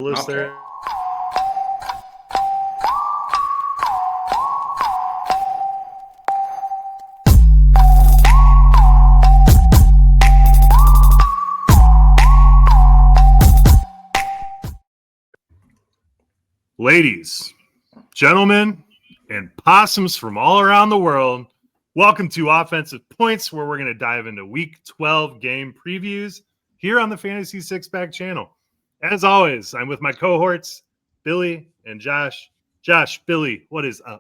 list Okay. there. Ladies, gentlemen, and possums from all around the world, welcome to Offensive Points, where we're going to dive into Week 12 game previews here on the Fantasy Six Pack channel. As always, I'm with my cohorts, Billy and Josh. Josh, Billy, what is up?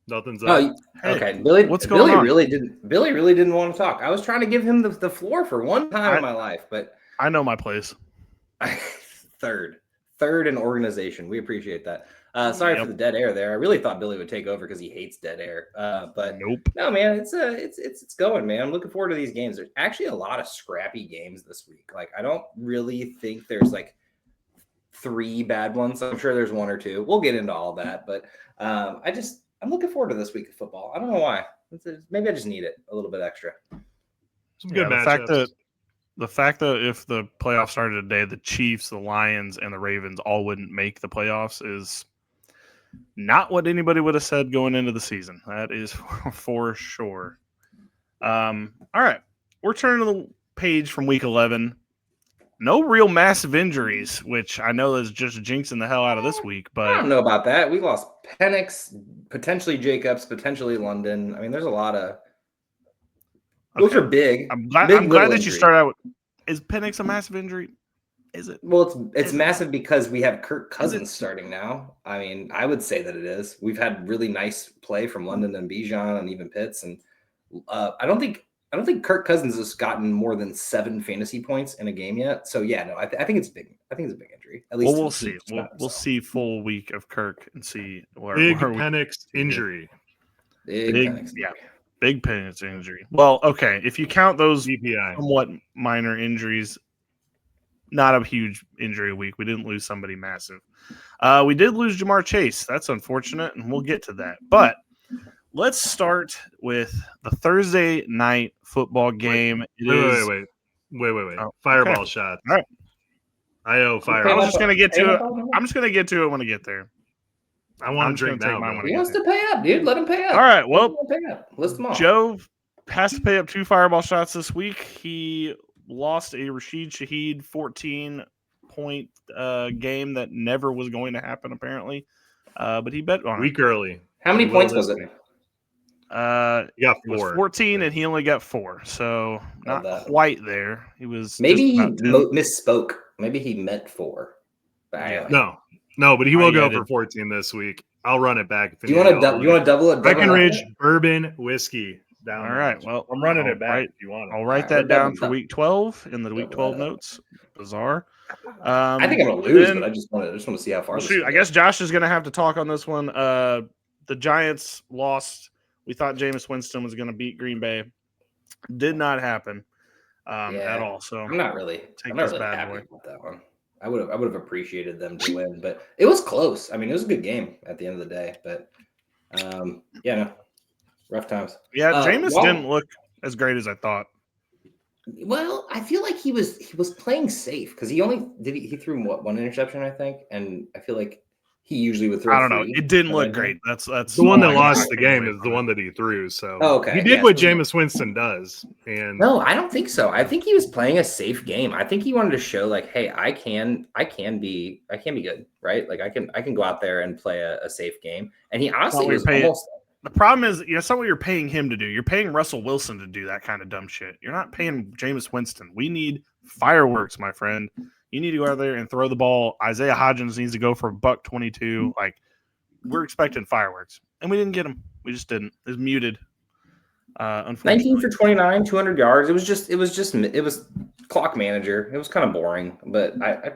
Nothing's up. Oh, Hey, okay. Billy really didn't want to talk. I was trying to give him the floor for one time in my life, but I know my place. third in organization. We appreciate that. Sorry for the dead air there. I really thought Billy would take over because he hates dead air. But nope. No, man, it's going, man. I'm looking forward to these games. There's actually a lot of scrappy games this week. Like, I don't really think there's like 3 bad ones. I'm sure there's 1 or 2. We'll get into all that, but I'm looking forward to this week of football. I don't know why. Maybe I just need it a little bit extra. Some good matchups. The fact that if the playoffs started today, the Chiefs, the Lions, and the Ravens all wouldn't make the playoffs is not what anybody would have said going into the season. That is for sure. All right. We're turning to the page from Week 11. No real massive injuries, which I know is just jinxing the hell out of this week. But I don't know about that. We lost Penix, potentially Jacobs, potentially London. I mean, there's a lot of those are big. I'm glad that you start out with. Is Penix a massive injury? Is it? Well, it's massive because we have Kirk Cousins starting now. I mean, I would say that it is. We've had really nice play from London and Bijan and even Pitts, and I don't think Kirk Cousins has gotten more than 7 fantasy points in a game yet. So yeah, no, I think it's big. I think it's a big injury. At least we'll see. We'll see full week of Kirk and see where Penix injury. Big Penix. Yeah. Big Penix injury. Well, okay. If you count those DPI. somewhat minor injuries, not a huge injury week. We didn't lose somebody massive. We did lose Jamar Chase. That's unfortunate, and we'll get to that. But let's start with the Thursday night football game. Wait. Oh, Fireball okay. shots. All right. I owe fireball. I'm just going to get to it. I'm just going to get to it when I get there. I want to drink now. He wants to pay up, dude. Let him pay up. All right. Well, list them all. Joe has to pay up 2 fireball shots this week. He lost a Rashid Shaheed 14-point game that never was going to happen, apparently. But he bet on week early. How many points was it? He got 4. It was 14, and he only got 4, so not quite there. He was maybe he misspoke. Maybe he meant 4. No, but he will go for 14 this week. I'll run it back. Do you want to double it? Breckenridge Bourbon Whiskey. Down. All right. Well, I'm running it back if you want. I'll write that down for Week 12 in the Week 12 notes. Bizarre. I think I'm going to lose, but I just want to see how far. I guess Josh is going to have to talk on this one. The Giants lost. We thought Jameis Winston was going to beat Green Bay. Did not happen at all. So I'm not really happy with that one. I would have appreciated them to win, but it was close. I mean, it was a good game at the end of the day, but rough times. Yeah, Jameis didn't look as great as I thought. Well, I feel like he was playing safe because he threw one interception, I think, and I feel like he usually would throw. I don't know. It didn't look great. That's the one that lost the game is the one that he threw. So he did what Jameis Winston does. And no, I don't think so. I think he was playing a safe game. I think he wanted to show like, hey, I can be good, right? Like I can go out there and play a safe game. And he honestly was almost. The problem is, that's not what you're paying him to do. You're paying Russell Wilson to do that kind of dumb shit. You're not paying Jameis Winston. We need fireworks, my friend. You need to go out there and throw the ball. Isaiah Hodgins needs to go for $122. Like, we're expecting fireworks. And we didn't get them. We just didn't. It was muted. Unfortunately. 19 for 29, 200 yards. It was clock manager. It was kind of boring, but I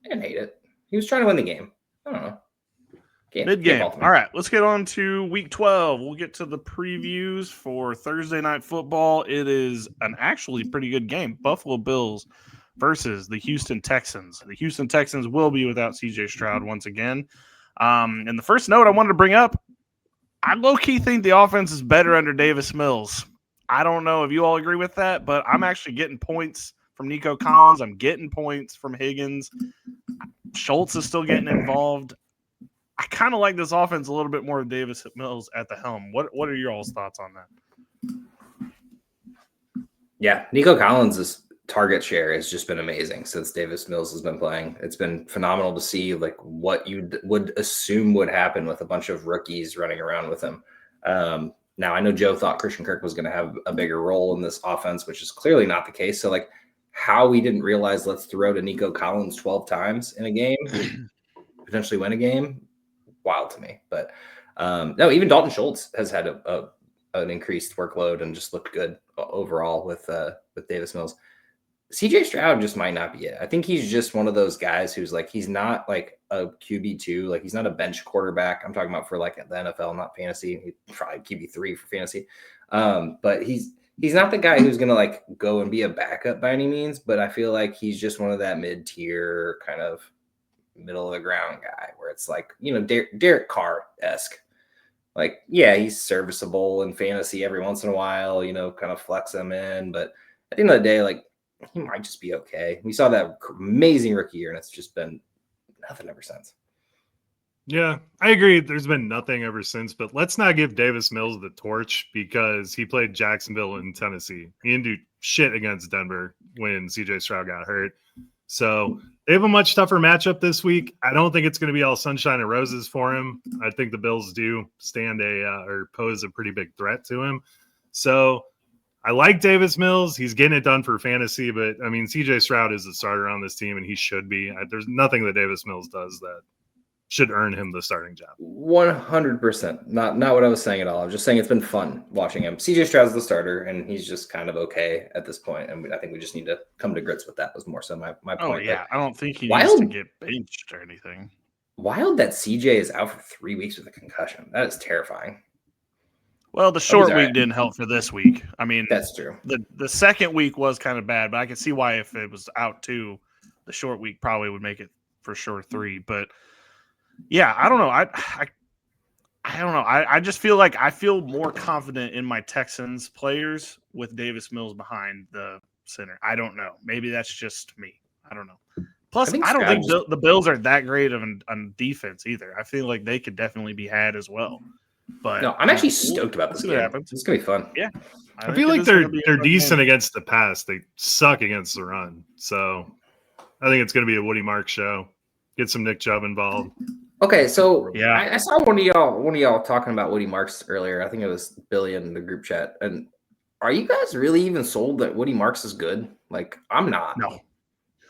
didn't hate it. He was trying to win the game. I don't know. Mid-game. All right, let's get on to Week 12. We'll get to the previews for Thursday Night Football. It is an actually pretty good game. Buffalo Bills versus the Houston Texans. The Houston Texans will be without C.J. Stroud once again. And the first note I wanted to bring up, I low-key think the offense is better under Davis Mills. I don't know if you all agree with that, but I'm actually getting points from Nico Collins. I'm getting points from Higgins. Schultz is still getting involved. I kind of like this offense a little bit more with Davis Mills at the helm. What are your all's thoughts on that? Yeah, Nico Collins' target share has just been amazing since Davis Mills has been playing. It's been phenomenal to see like what you would assume would happen with a bunch of rookies running around with him. Now, I know Joe thought Christian Kirk was going to have a bigger role in this offense, which is clearly not the case. So, like, how we didn't realize let's throw to Nico Collins 12 times in a game, potentially win a game, wild to me. But no, even Dalton Schultz has had an increased workload and just looked good overall with Davis Mills. CJ Stroud just might not be it. I think he's just one of those guys who's like, he's not like a QB2, like he's not a bench quarterback. I'm talking about for like the NFL, not fantasy. He's probably QB3 for fantasy. But he's not the guy who's going to like go and be a backup by any means, but I feel like he's just one of that mid-tier kind of middle of the ground guy where it's like, you know, Derek Carr-esque. Like, yeah, he's serviceable in fantasy every once in a while, you know, kind of flex him in. But at the end of the day, like, he might just be okay. We saw that amazing rookie year, and it's just been nothing ever since. Yeah, I agree. There's been nothing ever since, but let's not give Davis Mills the torch because he played Jacksonville and Tennessee. He didn't do shit against Denver when CJ Stroud got hurt. So they have a much tougher matchup this week. I don't think it's going to be all sunshine and roses for him. I think the Bills do stand or pose a pretty big threat to him. So I like Davis Mills. He's getting it done for fantasy, but I mean, CJ Stroud is the starter on this team, and he should be. There's nothing that Davis Mills does that should earn him the starting job. 100%. Not what I was saying at all. I was just saying it's been fun watching him. CJ Stroud's the starter, and he's just kind of okay at this point, and I think we just need to come to grits with that. Was more so my point. Oh yeah, I don't think he needs to get benched or anything. Wild that CJ is out for 3 weeks with a concussion. That is terrifying. Well, the short week didn't help for this week. I mean, that's true. The second week was kind of bad, but I can see why if it was out too, the short week probably would make it for sure 3. But yeah, I don't know. I don't know. I just feel like I feel more confident in my Texans players with Davis Mills behind the center. I don't know. Maybe that's just me. I don't know. Plus, I don't think the Bills are that great on defense either. I feel like they could definitely be had as well. But no, I'm actually stoked about this game. It's gonna be fun. Yeah, I feel like they're decent against the pass. They suck against the run. So I think it's gonna be a Woody Marks show. Get some Nick Chubb involved. Okay, so yeah, I saw one of y'all talking about Woody Marks earlier. I think it was Billy in the group chat. And are you guys really even sold that Woody Marks is good? Like, I'm not. No.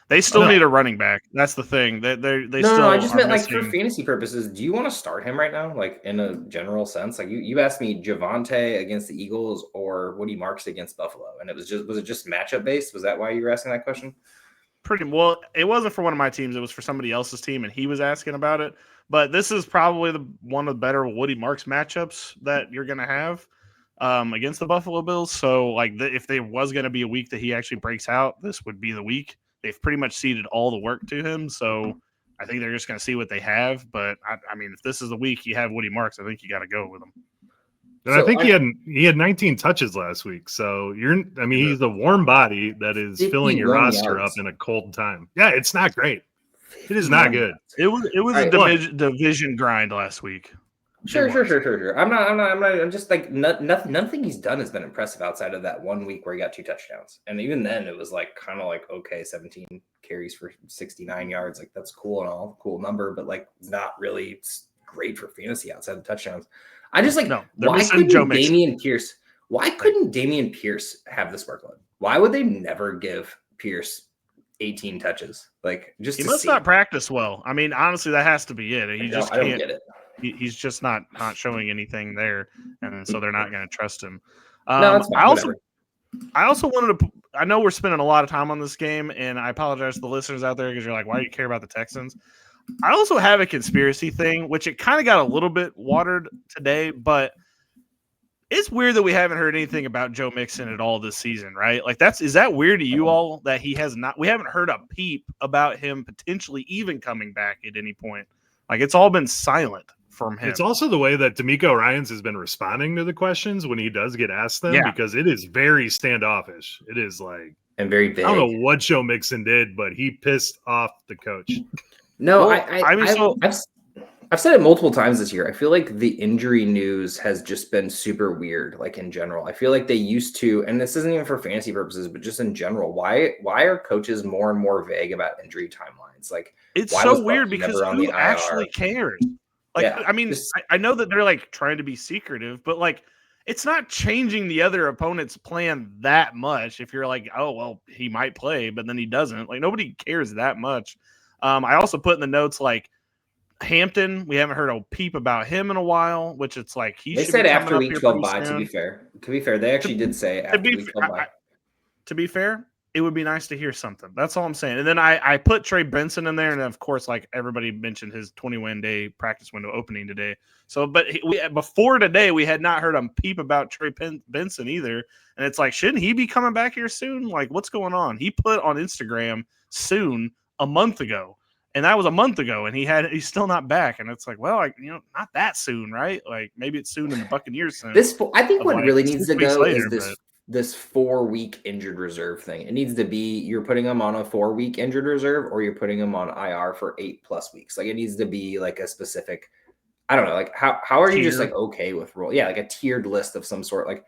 They still need a running back. That's the thing. They No, I just meant like for fantasy purposes. Do you want to start him right now, like in a general sense? Like you asked me Javonte against the Eagles or Woody Marks against Buffalo, and was it just matchup based? Was that why you were asking that question? Pretty well. It wasn't for one of my teams. It was for somebody else's team, and he was asking about it. But this is probably one of the better Woody Marks matchups that you're going to have against the Buffalo Bills. So like if there was going to be a week that he actually breaks out, this would be the week. They've pretty much ceded all the work to him, so I think they're just going to see what they have. But I mean, if this is the week you have Woody Marks, I think you got to go with him. And so I think he had 19 touches last week. So he's a warm body that is filling your roster up in a cold time. Yeah, it's not great. It is not good. It was a division grind last week. Sure. I'm just like nothing he's done has been impressive outside of that 1 week where he got 2 touchdowns. And even then it was like kind of like, okay, 17 carries for 69 yards. Like that's cool and all, cool number, but like not really great for fantasy outside the touchdowns. I just like, why couldn't Dameon Pierce have this workload? Why would they never give Pierce 18 touches? Like just he must not practice well. I mean, honestly, that has to be it. He just can't. I don't get it. He's just not showing anything there, and so they're not going to trust him. No, that's fine, I also wanted to. I know we're spending a lot of time on this game, and I apologize to the listeners out there because you're like, "Why do you care about the Texans?" I also have a conspiracy thing, which it kind of got a little bit watered today, but it's weird that we haven't heard anything about Joe Mixon at all this season, right? Like is that weird to you all that he has not? We haven't heard a peep about him potentially even coming back at any point. Like it's all been silent from him. It's also the way that D'Amico Ryans has been responding to the questions when he does get asked them, because it is very standoffish. It is like, and very vague. I don't know what Joe Mixon did, but he pissed off the coach. No, well, I've said it multiple times this year. I feel like the injury news has just been super weird, like in general. I feel like they used to, and this isn't even for fantasy purposes, but just in general, why are coaches more and more vague about injury timelines? Like, it's so weird because who actually cares? Like, yeah, I mean, I know that they're like trying to be secretive, but like, it's not changing the other opponent's plan that much. If you're like, oh, well, he might play, but then he doesn't. Like, nobody cares that much. I also put in the notes, like, Hampton, we haven't heard a peep about him in a while, which it's like they said after week 12 bye. To be fair, they actually did say after week 12 bye. To be fair, it would be nice to hear something. That's all I'm saying. And then I put Trey Benson in there, and of course, like everybody mentioned, his 20-win day practice window opening today. So, but before today, we had not heard him peep about Trey Benson either. And it's like, shouldn't he be coming back here soon? Like, what's going on? He put on Instagram soon a month ago. And that was a month ago, and he's still not back. And it's like, well, like, not that soon, right? Like, maybe it's soon in the Buccaneers sense. I think what really needs to go is this 4-week injured reserve thing. It needs to be you're putting them on a 4-week injured reserve, or you're putting them on IR for 8+ weeks. Like, it needs to be like a specific, I don't know, like how are you just like okay with roll? Yeah, like a tiered list of some sort. Like,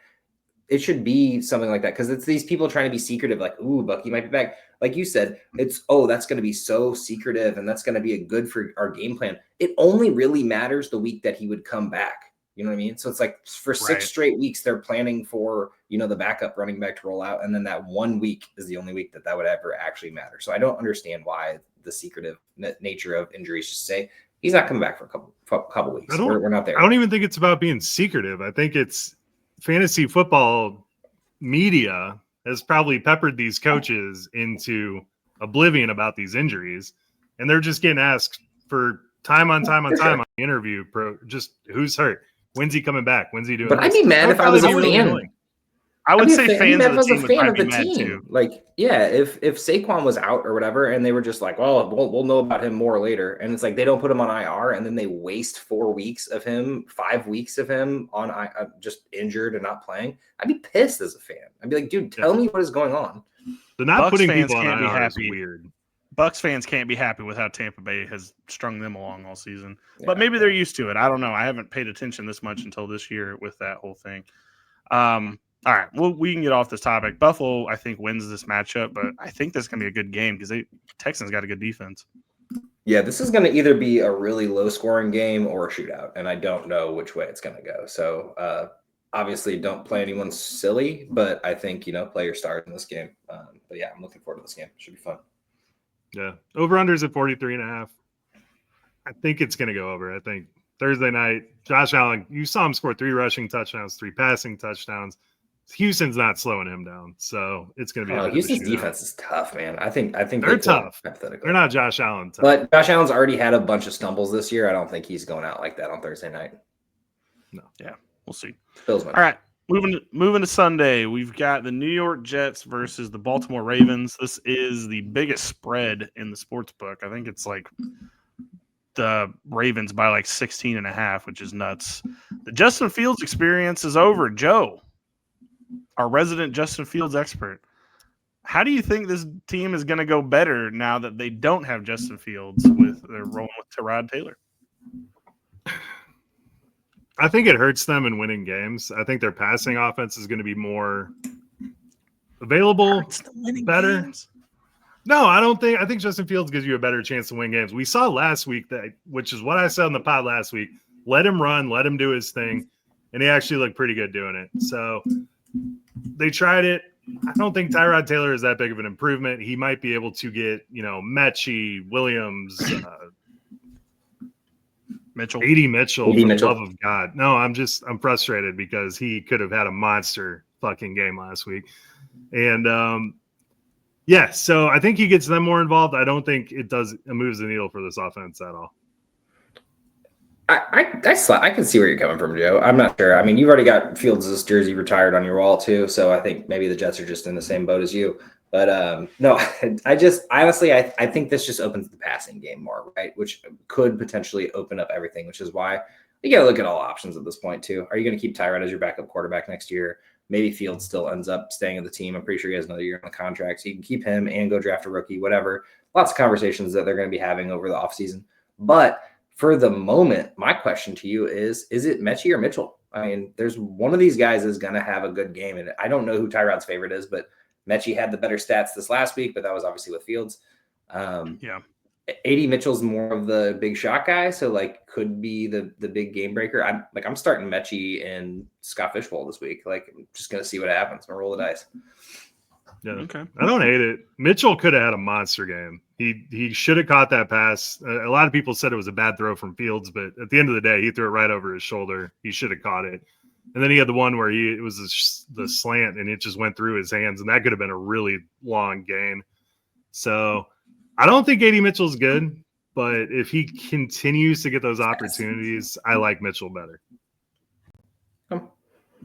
it should be something like that, because it's these people trying to be secretive, like, ooh, Bucky might be back. Like you said, it's, that's going to be so secretive, and that's going to be a good for our game plan. It only really matters the week that he would come back. You know what I mean? So it's like for 6 straight weeks, they're planning for, the backup running back to roll out. And then that 1 week is the only week that would ever actually matter. So I don't understand why the secretive nature of injuries just say he's not coming back for a couple weeks. We're not there. I don't even think it's about being secretive. I think it's fantasy football media has probably peppered these coaches into oblivion about these injuries, and they're just getting asked for time on time on time on the interview. Just who's hurt? When's he coming back? When's he doing? But I'd be mad if I was a fan. I would say fans of the team would probably be mad too. Like, yeah, if Saquon was out or whatever, and they were just like, well, we'll know about him more later, and it's like they don't put him on IR, and then they waste 4 weeks of him, 5 weeks of him on just injured and not playing, I'd be pissed as a fan. I'd be like, dude, tell me what is going on. The not putting people on IR is weird. Bucs fans can't be happy with how Tampa Bay has strung them along all season, but maybe they're used to it. I don't know. I haven't paid attention this much until this year with that whole thing. All right, well, we can get off this topic. Buffalo, I think, wins this matchup, but I think this is going to be a good game because Texans got a good defense. Yeah, this is going to either be a really low-scoring game or a shootout, and I don't know which way it's going to go. So, obviously, don't play anyone silly, but I think, play your stars in this game. But, yeah, I'm looking forward to this game. It should be fun. Yeah, over-unders at 43.5. I think it's going to go over. I think Thursday night, Josh Allen, you saw him score 3 rushing touchdowns, 3 passing touchdowns. Houston's not slowing him down, so it's going to be. Houston's defense is tough, man. I think they're tough. They're not Josh Allen tough. But Josh Allen's already had a bunch of stumbles this year. I don't think he's going out like that on Thursday night. No, yeah, we'll see. All right, moving to Sunday, we've got the New York Jets versus the Baltimore Ravens. This is the biggest spread in the sports book. I think it's like the Ravens by like 16.5, which is nuts. The Justin Fields experience is over. Joe, our resident Justin Fields expert, how do you think this team is going to go better now that they don't have Justin Fields with their rolling with Tyrod Taylor? I think it hurts them in winning games. I think their passing offense is going to be more available, better. Games. No, I think Justin Fields gives you a better chance to win games. We saw last week which is what I said on the pod last week. Let him run, let him do his thing, and he actually looked pretty good doing it. So they tried it. I don't think Tyrod Taylor is that big of an improvement. He might be able to get, Mechie, Williams, Mitchell, for the love of God. No, I'm frustrated because he could have had a monster fucking game last week. And so I think he gets them more involved. I don't think it moves the needle for this offense at all. I can see where you're coming from, Joe. I'm not sure. I mean, you've already got Fields' jersey retired on your wall too, so I think maybe the Jets are just in the same boat as you. But no, I think this just opens the passing game more, right? Which could potentially open up everything, which is why you got to look at all options at this point too. Are you going to keep Tyrod as your backup quarterback next year? Maybe Fields still ends up staying in the team. I'm pretty sure he has another year on the contract. So you can keep him and go draft a rookie, whatever. Lots of conversations that they're going to be having over the offseason. But for the moment, my question to you is it Mechie or Mitchell? I mean, there's one of these guys is going to have a good game. And I don't know who Tyrod's favorite is, but Mechie had the better stats this last week, but that was obviously with Fields. Yeah. 80 Mitchell's more of the big shot guy, so like could be the big game breaker. I'm starting Mechie and Scott Fishbowl this week. Like I'm just gonna see what happens. I'm gonna roll the dice. Yeah, okay. I don't hate it. Mitchell could have had a monster game. He should have caught that pass. A lot of people said it was a bad throw from Fields, but at the end of the day, he threw it right over his shoulder. He should have caught it. And then he had the one where it was the slant and it just went through his hands, and that could have been a really long gain. So I don't think 80 Mitchell's good, but if he continues to get those opportunities, I like Mitchell better.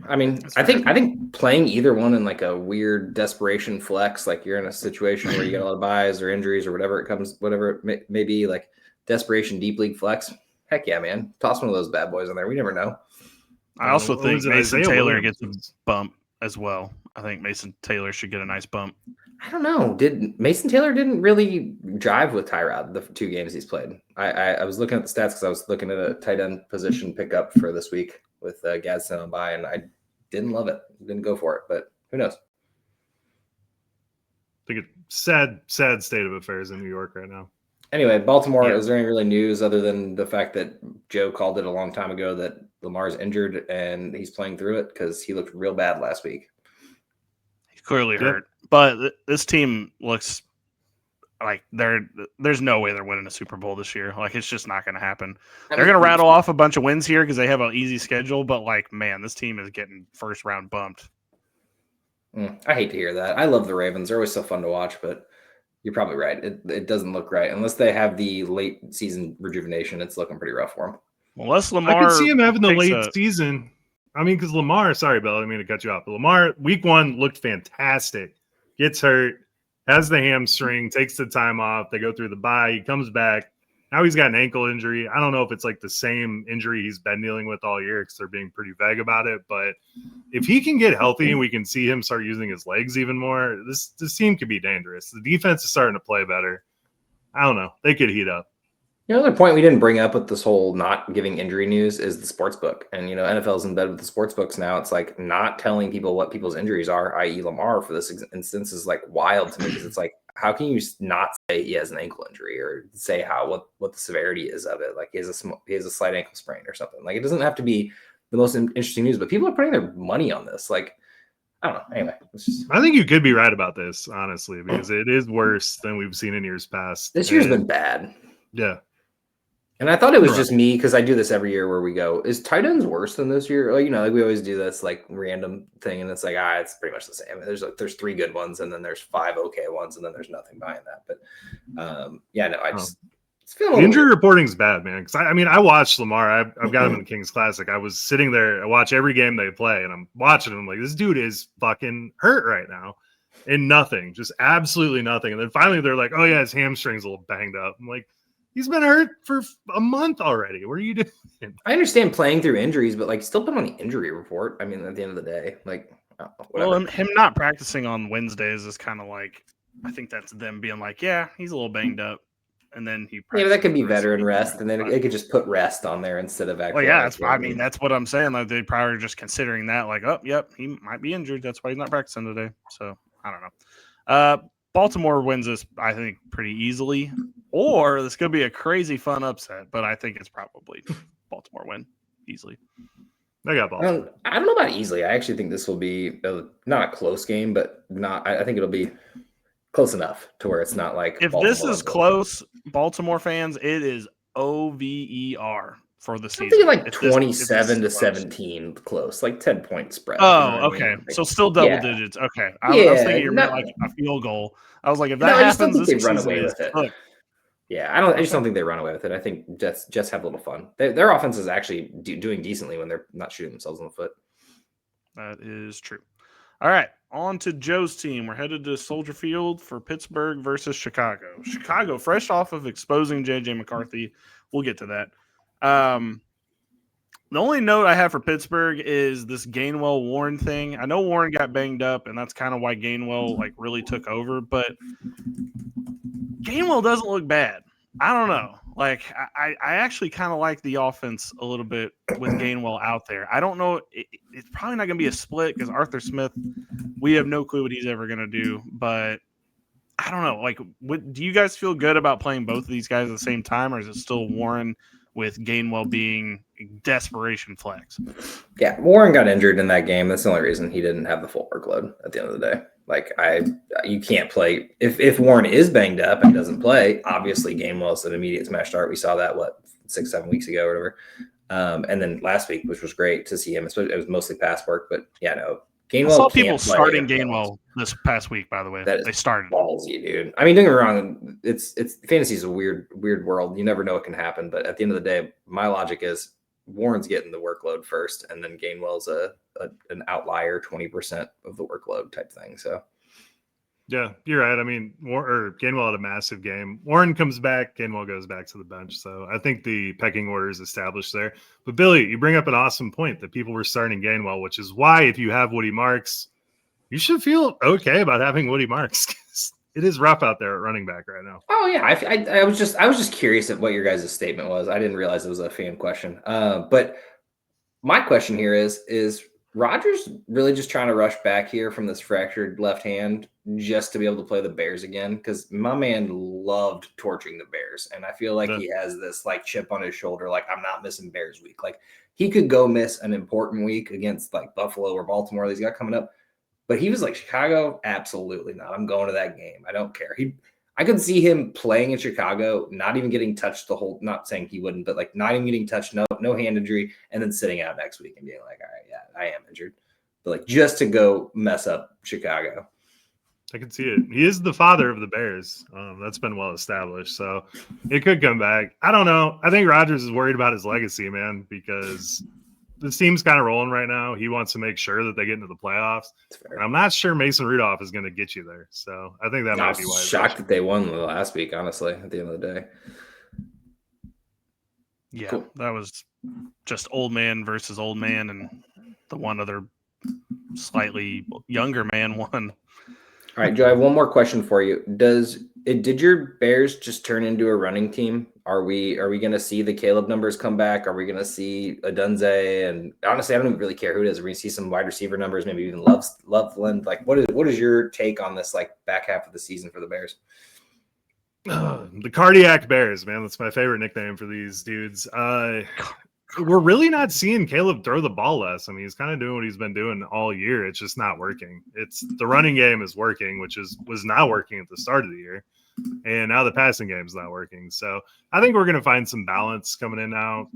I mean, I think playing either one in like a weird desperation flex, like you're in a situation where you get a lot of buys or injuries or whatever it may be, like desperation deep league flex. Heck yeah, man. Toss one of those bad boys in there. We never know. I also think Mason Isaiah Taylor Williams? gets a bump as well. I think Mason Taylor should get a nice bump. I don't know. Mason Taylor didn't really jive with Tyrod the 2 games he's played. I was looking at the stats because I was looking at a tight end position pickup for this week with Gadsden on by, and I didn't love it. Didn't go for it, but who knows? I think it's sad state of affairs in New York right now. Anyway, Baltimore, Yeah. Is there any really news other than the fact that Joe called it a long time ago that Lamar's injured and he's playing through it because he looked real bad last week? He's clearly hurt. But this team looks like there's no way they're winning a Super Bowl this year. Like, it's just not going to happen. They're going to rattle off a bunch of wins here because they have an easy schedule. But, like, man, this team is getting first round bumped. I hate to hear that. I love the Ravens. They're always so fun to watch, but you're probably right. It doesn't look right. Unless they have the late season rejuvenation, it's looking pretty rough for them. Unless Lamar, I could see him having the takes late season. I mean, because Lamar, sorry, Bill, I didn't mean to cut you off. But Lamar, week 1 looked fantastic. Gets hurt, has the hamstring, takes the time off. They go through the bye. He comes back. Now he's got an ankle injury. I don't know if it's like the same injury he's been dealing with all year because they're being pretty vague about it. But if he can get healthy and we can see him start using his legs even more, this team could be dangerous. The defense is starting to play better. I don't know. They could heat up. Another point we didn't bring up with this whole not giving injury news is the sports book. And, NFL's in bed with the sports books now. It's like not telling people what people's injuries are, i.e. Lamar for this instance is like wild to me because it's like, how can you not say he has an ankle injury or say what the severity is of it? Like he has a slight ankle sprain or something. Like it doesn't have to be the most interesting news, but people are putting their money on this. Like, I don't know. Anyway, I think you could be right about this, honestly, because it is worse than we've seen in years past. This year's been bad. Yeah. And I thought it was just me because I do this every year where we go, is tight ends worse than this year? Like, like we always do this like random thing. And it's like, it's pretty much the same. There's 3 good ones and then there's 5 okay ones and then there's nothing behind that. But it's feeling the injury reporting's bad, man. Because I watched Lamar. I've got him in the Kings Classic. I was sitting there. I watch every game they play, and I'm watching him like this dude is fucking hurt right now, and nothing, just absolutely nothing. And then finally they're like, "Oh yeah, his hamstring's a little banged up." I'm like, he's been hurt for a month already. What are you doing? I understand playing through injuries, but like still put him on the injury report. I mean, at the end of the day, like, whatever. Well, and him not practicing on Wednesdays is kind of like, I think that's them being like, yeah, he's a little banged up. And then but that could be veteran rest, and then they could just put rest on there instead of actually. Well, yeah, that's what I'm saying. Like they probably are just considering that, like, oh, yep, he might be injured. That's why he's not practicing today. So I don't know. Baltimore wins this, I think, pretty easily, or this could be a crazy fun upset. But I think it's probably Baltimore win easily. I got Baltimore. I don't know about easily. I actually think this will be not a close game, but not. I think it'll be close enough to where it's not like if this is close, Baltimore fans, it is OVER for the season. I'm thinking like 27-17 close, like 10-point spread. Oh, okay. So still double digits. Okay. I was thinking you meant like a field goal. I was like, if that happens, this they run away with it. Yeah, I just don't think they run away with it. I think Jets have a little fun. Their offense is actually doing decently when they're not shooting themselves in the foot. That is true. All right, on to Joe's team. We're headed to Soldier Field for Pittsburgh versus Chicago. Chicago, fresh off of exposing J.J. McCarthy. We'll get to that. The only note I have for Pittsburgh is this Gainwell-Warren thing. I know Warren got banged up, and that's kind of why Gainwell really took over, but Gainwell doesn't look bad. I don't know. I actually kind of like the offense a little bit with Gainwell out there. I don't know. It's probably not going to be a split because Arthur Smith, we have no clue what he's ever going to do. But I don't know. Do you guys feel good about playing both of these guys at the same time, or is it still Warren with Gainwell being desperation flex? Yeah, Warren got injured in that game. That's the only reason he didn't have the full workload at the end of the day. You can't play if Warren is banged up and doesn't play. Obviously, Gainwell's an immediate smash start. We saw that 6-7 weeks ago or whatever. And then last week, which was great to see him. It was mostly pass work, but yeah, no. Gainwell. I saw people starting Gainwell this past week. By the way, they started. Ballsy, dude. I mean, don't get me wrong. It's fantasy is a weird world. You never know what can happen. But at the end of the day, my logic is Warren's getting the workload first, and then Gainwell's an outlier 20% of the workload type thing. So, yeah, you're right. I mean, Gainwell had a massive game. Warren comes back, Gainwell goes back to the bench. So I think the pecking order is established there. But Billy, you bring up an awesome point that people were starting Gainwell, which is why if you have Woody Marks, you should feel okay about having Woody Marks. It is rough out there at running back right now. Oh yeah, I was just curious at what your guys' statement was. I didn't realize it was a fan question. But my question here is Rodgers really just trying to rush back here from this fractured left hand just to be able to play the Bears again? Because my man loved torching the Bears, and I feel like he has this chip on his shoulder. I'm not missing Bears week. He could go miss an important week against Buffalo or Baltimore. He's got coming up. But he was like, Chicago, absolutely not. I'm going to that game. I don't care. I could see him playing in Chicago, not even getting touched not saying he wouldn't, but not even getting touched, no hand injury, and then sitting out next week and being like, all right, yeah, I am injured. But just to go mess up Chicago. I can see it. He is the father of the Bears. That's been well established. So it could come back. I don't know. I think Rodgers is worried about his legacy, man, because this team's kind of rolling right now. He wants to make sure that they get into the playoffs. I'm not sure Mason Rudolph is going to get you there. So I think that might be why. I'm shocked that they won last week, honestly, at the end of the day. Yeah, cool. That was just old man versus old man, and the one other slightly younger man won. All right, Joe, I have one more question for you. Did your Bears just turn into a running team? Are we going to see the Caleb numbers come back? Are we going to see Adunze? And honestly, I don't really care who it is. Are we going to see some wide receiver numbers, maybe even Loveland? What is your take on this back half of the season for the Bears? The Cardiac Bears, man. That's my favorite nickname for these dudes. We're really not seeing Caleb throw the ball less. I mean, he's kind of doing what he's been doing all year. It's just not working. It's the running game is working, which was not working at the start of the year. And now the passing game is not working. So I think we're going to find some balance coming in now.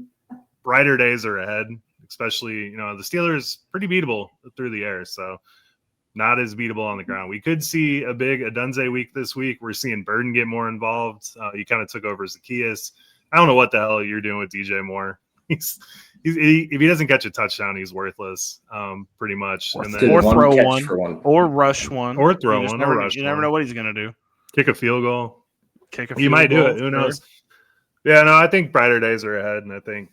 Brighter days are ahead, especially, the Steelers pretty beatable through the air. So not as beatable on the ground. We could see a big Adunze week this week. We're seeing Burden get more involved. He kind of took over Zacchaeus. I don't know what the hell you're doing with DJ Moore. If he doesn't catch a touchdown, he's worthless, pretty much. Or throw one, or rush one, or throw one, or rush. You never know what he's going to do. Kick a field goal. He might do it. Who knows? Yeah, no, I think brighter days are ahead, and I think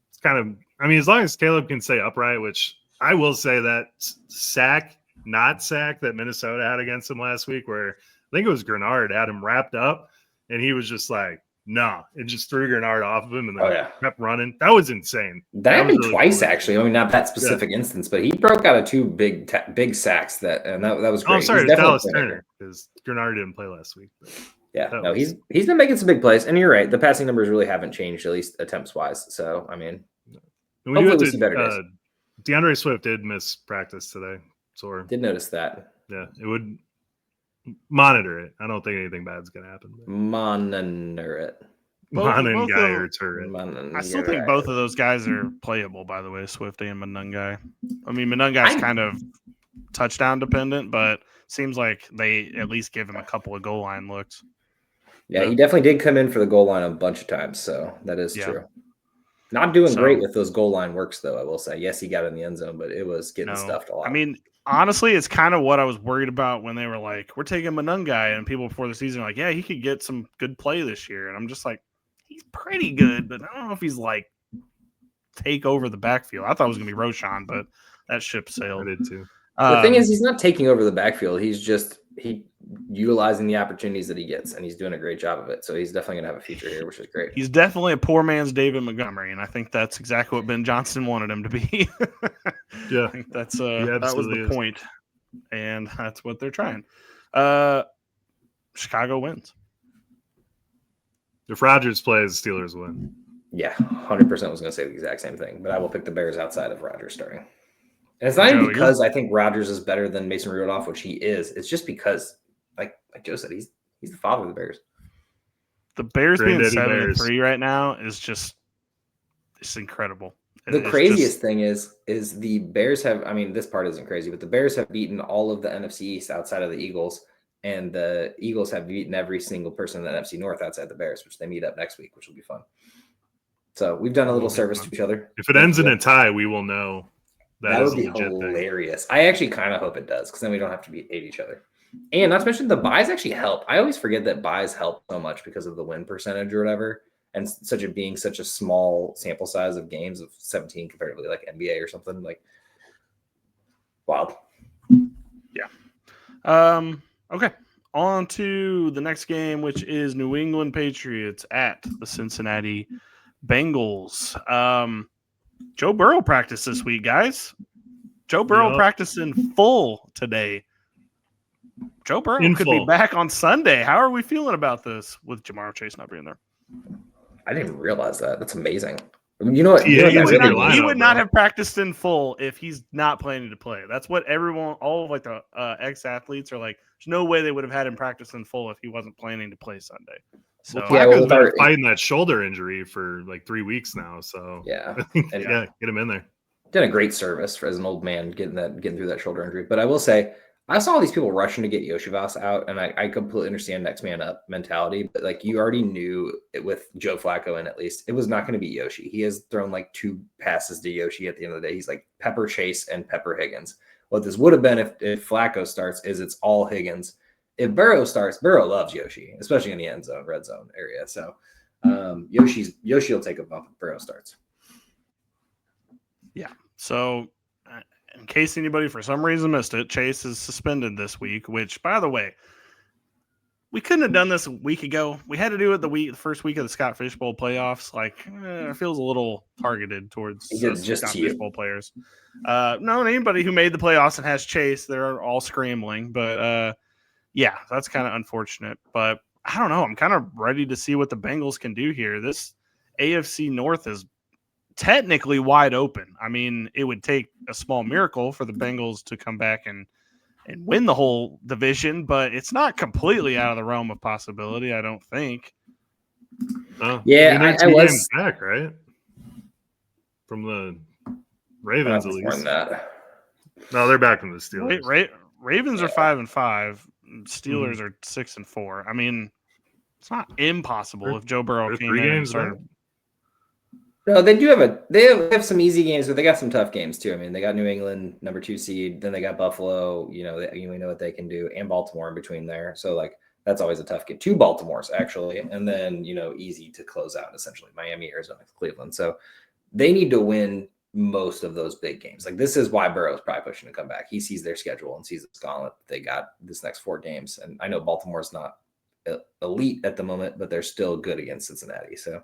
it's kind of. I mean, as long as Caleb can stay upright, which I will say that not sack that Minnesota had against him last week, where I think it was Grenard had him wrapped up, and he was just like, "No," and just threw Grenard off of him, and then kept running. That was insane. That happened really twice, actually. I mean, not that specific instance, but he broke out of two big sacks that was great. Oh, I'm sorry, it's Dallas Turner because Grenard didn't play last week. But he's been making some big plays, and you're right. The passing numbers really haven't changed, at least attempts wise. So I mean, hopefully we see better days. DeAndre Swift did miss practice today, so did notice that. Yeah, it would. Monitor it. I don't think anything bad's gonna happen. Monitor it. I still think both of those guys are playable, by the way, Swift and Monungai. I mean, Monungai's kind of touchdown dependent, but seems like they at least give him a couple of goal line looks. Yeah, he definitely did come in for the goal line a bunch of times, so that is true. Not doing great with those goal line works, though, I will say. Yes, he got in the end zone, but it was getting stuffed a lot. I mean, honestly, it's kind of what I was worried about when they were like, we're taking Monungai, and people before the season were like, yeah, he could get some good play this year. And I'm just like, he's pretty good, but I don't know if he's like take over the backfield. I thought it was going to be Roshan, but that ship sailed. I did too. The thing is, he's not taking over the backfield. He's utilizing the opportunities that he gets, and he's doing a great job of it. So he's definitely going to have a future here, which is great. He's definitely a poor man's David Montgomery, and I think that's exactly what Ben Johnson wanted him to be. Yeah, I think that's that was the point, and that's what they're trying. Chicago wins. If Rodgers plays, Steelers win. Yeah, 100% was going to say the exact same thing, but I will pick the Bears outside of Rodgers starting. And it's not even because I think Rodgers is better than Mason Rudolph, which he is. It's just because, like Joe said, he's the father of the Bears. The Bears being 7-3 right now is just it's incredible. The craziest thing is the Bears have. I mean, this part isn't crazy, but the Bears have beaten all of the NFC East outside of the Eagles, and the Eagles have beaten every single person in the NFC North outside the Bears, which they meet up next week, which will be fun. So we've done a little service to each other. If it ends in a tie, we will know. That would be hilarious. I actually kind of hope it does, because then we don't have to hate each other. And not to mention the buys actually help. I always forget that buys help so much because of the win percentage or whatever, and being such a small sample size of games of 17 comparatively like NBA or something like wild. Yeah. Okay. On to the next game, which is New England Patriots at the Cincinnati Bengals. Joe Burrow practiced this week, guys. Joe Burrow practiced in full today. Joe Burrow could be back on Sunday. How are we feeling about this with Jamar Chase not being there? I didn't even realize that. That's amazing. You know what? He would not have practiced in full if he's not planning to play. That's what all of like the ex-athletes are like. There's no way they would have had him practice in full if he wasn't planning to play Sunday. So Flacco's been fighting that shoulder injury for like 3 weeks now. So yeah, get him in there. Done a great service as an old man getting through that shoulder injury. But I will say, I saw all these people rushing to get Yoshivas out, and I completely understand next man up mentality. But like you already knew it with Joe Flacco in, at least it was not going to be Yoshi. He has thrown like 2 passes to Yoshi at the end of the day. He's like Pepper Chase and Pepper Higgins. What this would have been if Flacco starts is it's all Higgins. If Burrow starts, Burrow loves Yoshi, especially in the end zone, red zone area. So Yoshi will take a bump if Burrow starts. Yeah. So in case anybody for some reason missed it, Chase is suspended this week, which, by the way, we couldn't have done this a week ago. We had to do it the first week of the Scott Fish Bowl playoffs. Like, it feels a little targeted towards Scott Fish Bowl players. No, anybody who made the playoffs and has Chase, they're all scrambling. But, yeah, that's kind of unfortunate. But I don't know. I'm kind of ready to see what the Bengals can do here. This AFC North is technically wide open. I mean, it would take a small miracle for the Bengals to come back and win the whole division, but it's not completely out of the realm of possibility, I don't think. Yeah, I was back, right? From the Ravens, at least. No, they're back from the Steelers. Ravens are 5-5. Steelers are 6-4. I mean, it's not impossible if Joe Burrow came in and started. No, they have some easy games, but they got some tough games too. I mean, they got New England, number 2 seed, then they got Buffalo. You know, we know what they can do, and Baltimore in between there. So like that's always a tough game. 2 Baltimores actually, and then easy to close out essentially Miami, Arizona, Cleveland. So they need to win most of those big games. Like this is why Burrow's probably pushing to come back. He sees their schedule and sees the gauntlet they got this next 4 games. And I know Baltimore's not elite at the moment, but they're still good against Cincinnati. So.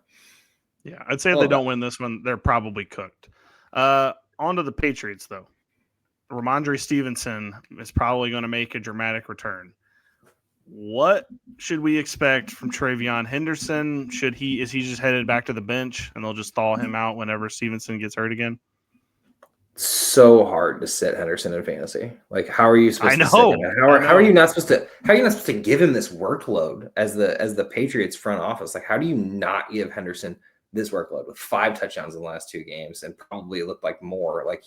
Yeah, I'd say if they don't win this one, they're probably cooked. On to the Patriots, though. Ramondre Stevenson is probably going to make a dramatic return. What should we expect from Travion Henderson? Is he just headed back to the bench and they'll just thaw him out whenever Stevenson gets hurt again? So hard to sit Henderson in fantasy. Like, how are you supposed to sit him? How are you not supposed to give him this workload as the Patriots front office? Like, how do you not give Henderson this workload with 5 touchdowns in the last 2 games and probably looked like more? Like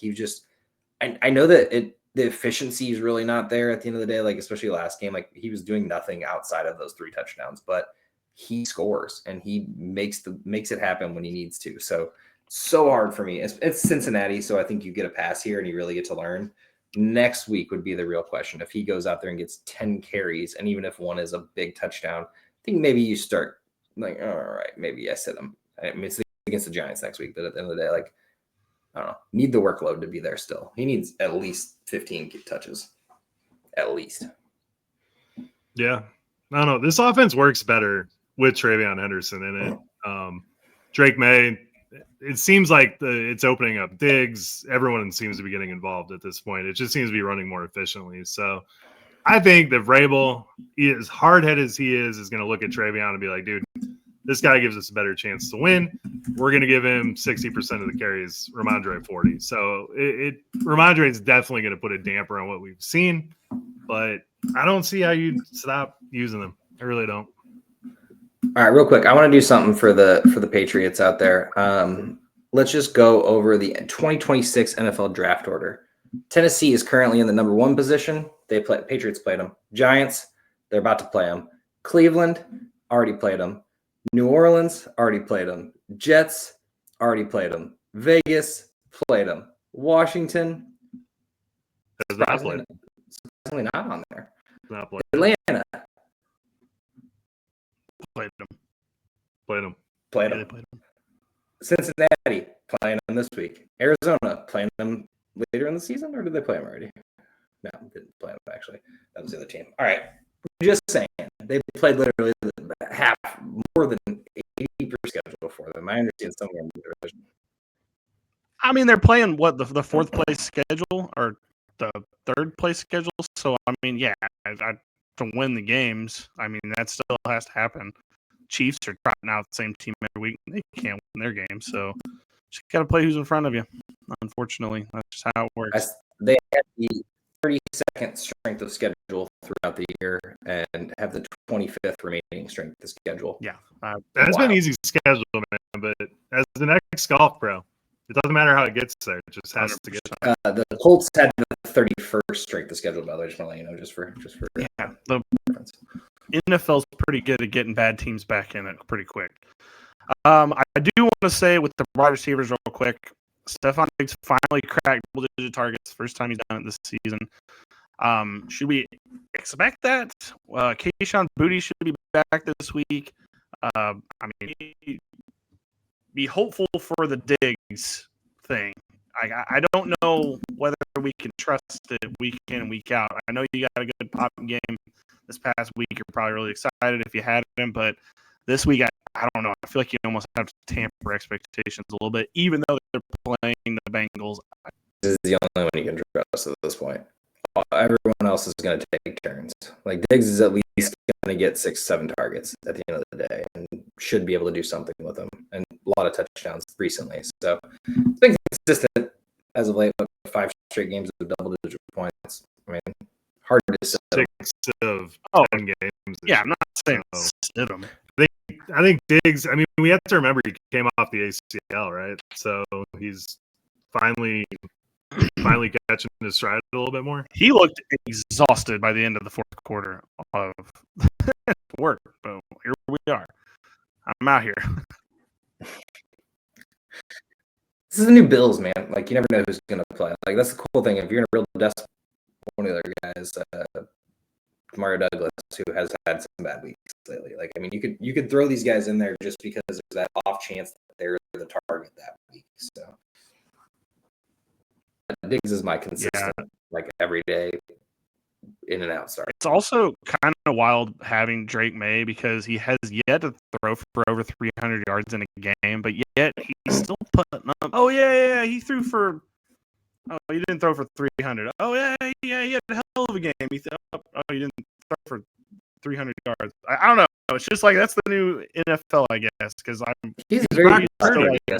I know that the efficiency is really not there at the end of the day, like especially last game, like he was doing nothing outside of those 3 touchdowns, but he scores and he makes it happen when he needs to. So hard for me. It's Cincinnati, so I think you get a pass here and you really get to learn. Next week would be the real question. If he goes out there and gets 10 carries, and even if one is a big touchdown, I think maybe you start like, all right, maybe I sit him. I mean, it's against the Giants next week, but at the end of the day, like, I don't know, need the workload to be there still. He needs at least 15 touches. At least. Yeah. I don't know. This offense works better with Travion Henderson in it. Drake May, it seems like it's opening up Diggs. Everyone seems to be getting involved at this point. It just seems to be running more efficiently. So I think that Vrabel, as hard-headed as he is going to look at Travion and be like, dude, this guy gives us a better chance to win. We're going to give him 60% of the carries, Ramondre 40. So Ramondre is definitely going to put a damper on what we've seen, but I don't see how you stop using them. I really don't. All right, real quick, I want to do something for the Patriots out there. Let's just go over the 2026 NFL draft order. Tennessee is currently in the number 1 position. Patriots played them. Giants, they're about to play them. Cleveland, already played them. New Orleans, already played them. Jets, already played them. Vegas, played them. Washington, surprisingly not on there. Not played. Atlanta, Played them. Played them. played Yeah, them. they played them. Cincinnati, playing them this week. Arizona, playing them later in the season, or did they play them already? No, didn't play them, actually. That was the other team. All right. Just saying, they played literally more than 80% schedule for them. I understand somewhere in the division. I mean, they're playing what the fourth place schedule or the third place schedule. So I mean, yeah, to win the games, I mean that still has to happen. Chiefs are trotting out the same team every week. They can't win their games, so just got to play who's in front of you. Unfortunately, that's just how it works. They had the 32nd strength of schedule throughout the year and have the 25th remaining strength of schedule. Yeah, That's been easy schedule, man. But as the next golf pro, it doesn't matter how it gets there. It just has to get there. The Colts had the 31st strength of schedule, by the way. Just want to let you know, just for yeah. The reference. NFL's pretty good at getting bad teams back in it pretty quick. I do want to say with the wide receivers real quick, Stephon Diggs finally cracked double-digit targets. First time he's done it this season. Should we expect that? Kayshon Boutte should be back this week. I mean, be hopeful for the Diggs thing. I don't know whether we can trust it week in and week out. I know you got a good pop game this past week. You're probably really excited if you had him, but this week, I don't know. I feel like you almost have to tamper expectations a little bit, even though they're playing the Bengals. This is the only one you can trust at this point. Everyone else is going to take turns. Like Diggs is at least going to get 6-7 targets at the end of the day and should be able to do something with them. And a lot of touchdowns recently. So it's been consistent as of late, but 5 straight games of double-digit points. I mean, hard to say. 6 of 10 games. Yeah, I'm not saying sit him. I think Diggs, I mean, we have to remember he came off the ACL, right? So he's finally catching his stride a little bit more. He looked exhausted by the end of the fourth quarter of work, but here we are. I'm out here. This is the new Bills, man. Like, you never know who's going to play. Like, that's the cool thing. If you're in a real desperate, one of the other guys, Mario Douglas, who has had some bad weeks lately. Like, I mean, you could throw these guys in there just because there's that off chance that they're the target that week. So Diggs is my consistent, like every day in and out start. It's also kind of wild having Drake May because he has yet to throw for over 300 yards in a game, but yet he's still putting up. Oh yeah, he threw for. Oh, he didn't throw for 300. Oh yeah, he had a hell of a game. He didn't throw for 300 yards. I don't know. It's just like that's the new NFL, I guess, because he's very still, I guess.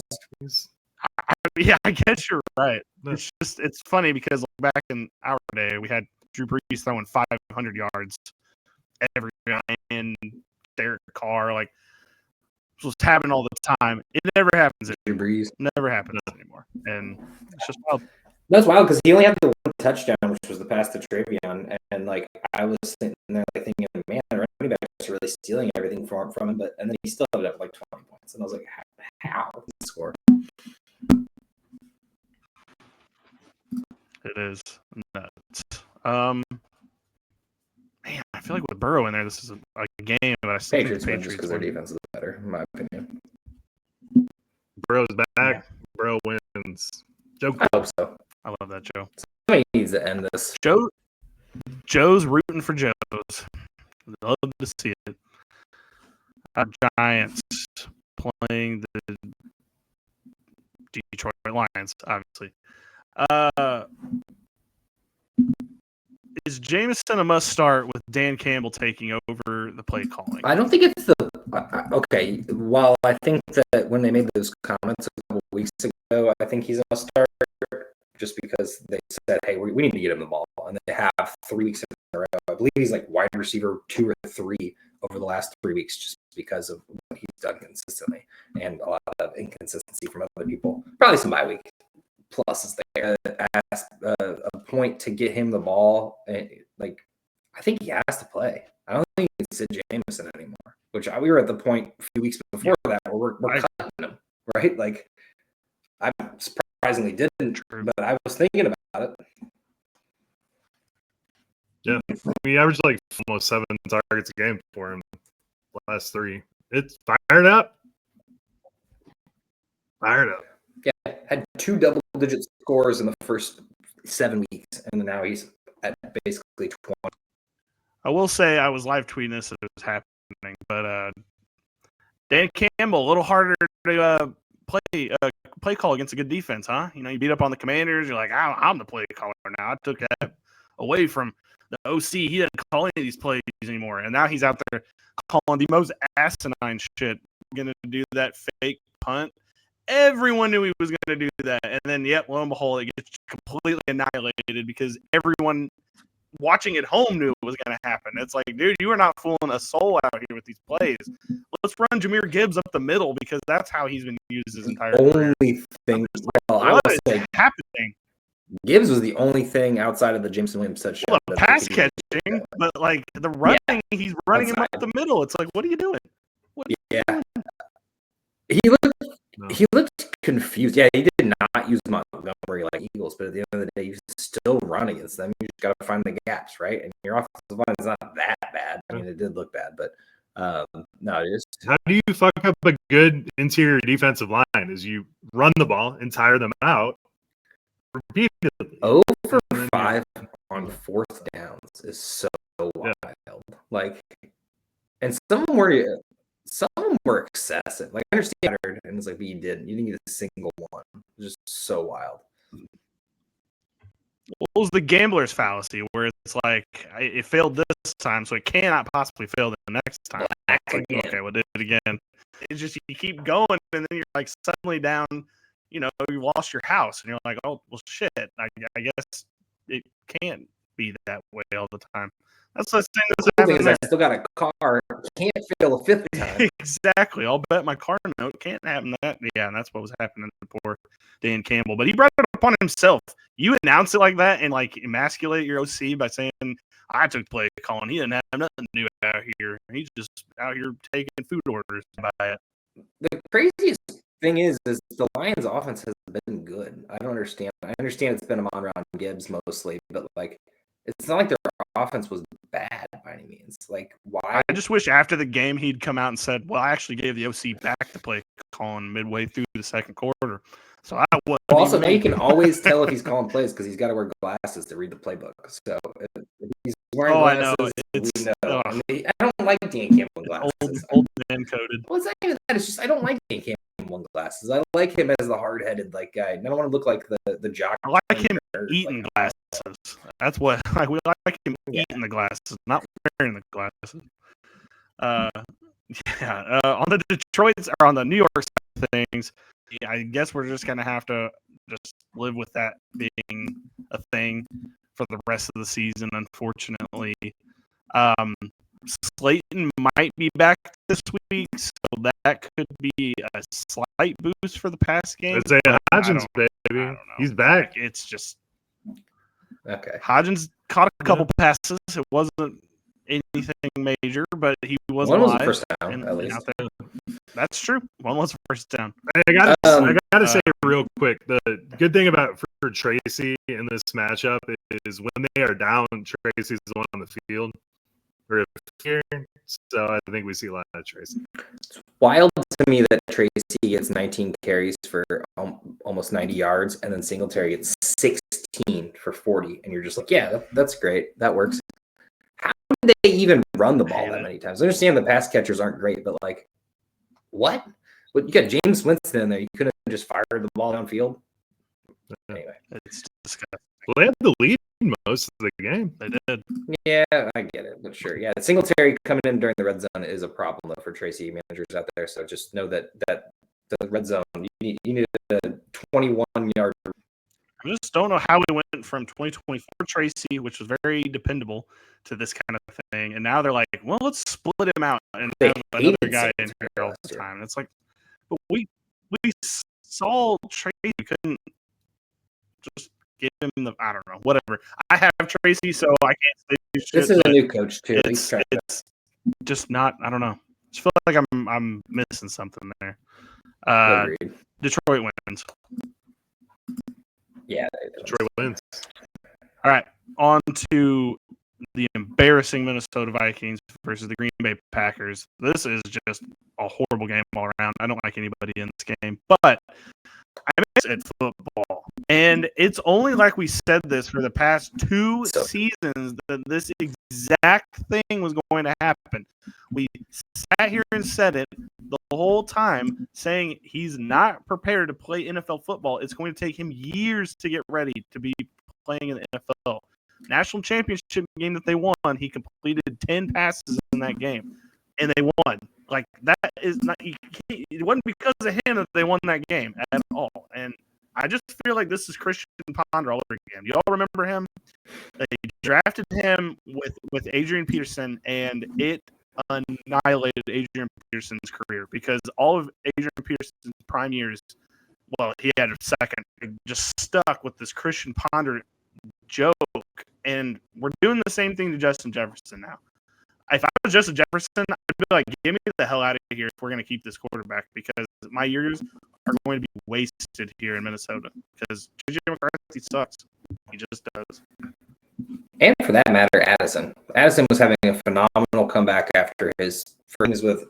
I guess you're right. It's funny because like, back in our day, we had Drew Brees throwing 500 yards every and Derek Carr, like this was happening all the time. It never happens. Drew Brees never happens anymore, and it's just wild. That's wild because he only had the one touchdown, which was the pass to Travion, and like I was sitting there like thinking, man, the running backs are really stealing everything from him, and then he still ended up like 20 points, and I was like, how did he score? It is. nuts. Man, I feel like with Burrow in there, this is a game, but I still Patriots think win the just Patriots because their win. defense is better, in my opinion. Bro's back. Yeah. Bro wins. Joe, I hope so. I love that, Joe. Somebody needs to end this. Joe's rooting for Joe's. Love to see it. Giants playing the Detroit Lions, obviously. Is Jameson a must start with Dan Campbell taking over the play calling? I don't think it's the okay. While I think that when they made those comments a couple weeks ago, I think he's a must start just because they said, "Hey, we need to get him the ball," and they have 3 weeks in a row. I believe he's like wide receiver 2 or 3 over the last 3 weeks, just because of what he's done consistently and a lot of inconsistency from other people. Probably some bye week pluses there. A point to get him the ball, like I think he has to play. I don't think it's Sid Jameson anymore. Which we were at the point a few weeks before that where we're cutting him, right? Like I surprisingly didn't, but I was thinking about it. Yeah, we averaged like almost 7 targets a game for him last 3. It's fired up. Fired up. Yeah, had 2 double-digit scores in the first 7 weeks, and now he's at basically 20. I will say I was live tweeting this as it was happening, but Dan Campbell, a little harder to play call against a good defense, huh? You know, you beat up on the Commanders. You're like, I'm the play caller now. I took that away from the OC. He doesn't call any of these plays anymore, and now he's out there calling the most asinine shit. Going to do that fake punt. Everyone knew he was going to do that, and then, lo and behold, it gets completely annihilated because everyone watching at home knew it was going to happen. It's like, dude, you are not fooling a soul out here with these plays. Let's run Jahmyr Gibbs up the middle because that's how he's been used his entire career. Only thing, what is happening? Gibbs was the only thing outside of the Jameson Williams touchdown. Well, pass catching, but like the running, he's running him up the middle. It's like, what are you doing? He looked confused. Yeah, he did not use Montgomery like Eagles, but at the end of the day, you still run against them. You just got to find the gaps, right? And your offensive line is not that bad. I mean, it did look bad, but no, it is. How do you fuck up a good interior defensive line? Is you run the ball and tire them out repeatedly. 0 for 5 on 4th downs is so wild. Like, and some of them were excessive. Like, I understand, and it's like, but you didn't get a single one. It was just so wild. What was the gambler's fallacy where it's like it failed this time, so it cannot possibly fail the next time? Like, okay, we'll do it again. It's just you keep going, and then you're like suddenly down. You know, you lost your house, and you're like, oh well, shit. I guess it can't be that way all the time. That's the thing that's happening. I still got a car. Can't fail a 5th time. Exactly. I'll bet my car note can't happen that. Yeah, and that's what was happening to poor Dan Campbell. But he brought it upon himself. You announce it like that and like emasculate your OC by saying, I took play calling. He didn't have nothing to do out here. He's just out here taking food orders by it. The craziest thing is the Lions' offense has been good. I don't understand. I understand it's been Amon-Ra Gibbs mostly, but like it's not like their offense was bad by any means. Like, why? I just wish after the game he'd come out and said, well, I actually gave the OC back to play calling midway through the second quarter. So I was also now you can always tell if he's calling plays because he's got to wear glasses to read the playbook. So if he's wearing glasses, we know. I don't like Dan Campbell glasses. Old man coded. Well, it's not even that. It's just I don't like Dan Campbell glasses. I like him as the hard-headed like guy. I don't want to look like the jock. I like him eating glasses. That's what we like him eating the glasses, not wearing the glasses. On the Detroit or on the New York side of things, I guess we're just gonna have to just live with that being a thing for the rest of the season. Unfortunately, Slayton might be back this week, so that could be a slight boost for the pass game. It's Hodgins, baby. He's back. It's just okay. Hodgins caught a couple passes. It anything major, but he was One was alive. a first down, and at least. out there. That's true. One was a first down. I gotta say real quick, the good thing about for Tracy in this matchup is when they are down, Tracy's the one on the field. Or here, so I think we see a lot of Tracy. It's wild to me that Tracy gets 19 carries for almost 90 yards, and then Singletary gets 16 for 40, and you're just like, yeah, that's great. That works. How did they even run the ball that many times? I understand the pass catchers aren't great, but like, what? But you got James Winston in there. You couldn't just fire the ball downfield. Anyway, it's disgusting. Well, they had the lead most of the game. They did. Yeah, I get it, but sure. Yeah, Singletary coming in during the red zone is a problem though for Tracy managers out there. So just know that the red zone, you need a 21-yard. I just don't know how we went from 2024 Tracy, which was very dependable, to this kind of thing, and now they're like, well, let's split him out and have another guy in here all the time. And it's like, but we saw Tracy. We couldn't just give him the, I don't know, whatever. I have Tracy, so I can't say shit. This is a new coach too. It's just not. I don't know. I just feel like I'm missing something there. Agreed. Detroit wins. Yeah, Detroit wins. All right, on to the embarrassing Minnesota Vikings versus the Green Bay Packers. This is just a horrible game all around. I don't like anybody in this game, but I miss it football. And it's only like we said this for the past 2 seasons that this exact thing was going to happen. We sat here and said it the whole time, saying he's not prepared to play NFL football. It's going to take him years to get ready to be playing in the NFL. National championship game that they won, he completed 10 passes in that game, and they won. Like, that is not, it wasn't because of him that they won that game at all. And I just feel like this is Christian Ponder all over again. You all remember him? They drafted him with Adrian Peterson, and it annihilated Adrian Peterson's career because all of Adrian Peterson's prime years, well, he had a second, just stuck with this Christian Ponder joke. And we're doing the same thing to Justin Jefferson now. If I was Justin Jefferson, I'd be like, get me the hell out of here if we're going to keep this quarterback, because my years are going to be wasted here in Minnesota because J.J. McCarthy sucks. He just does. And for that matter, Addison. Addison was having a phenomenal comeback after his friends with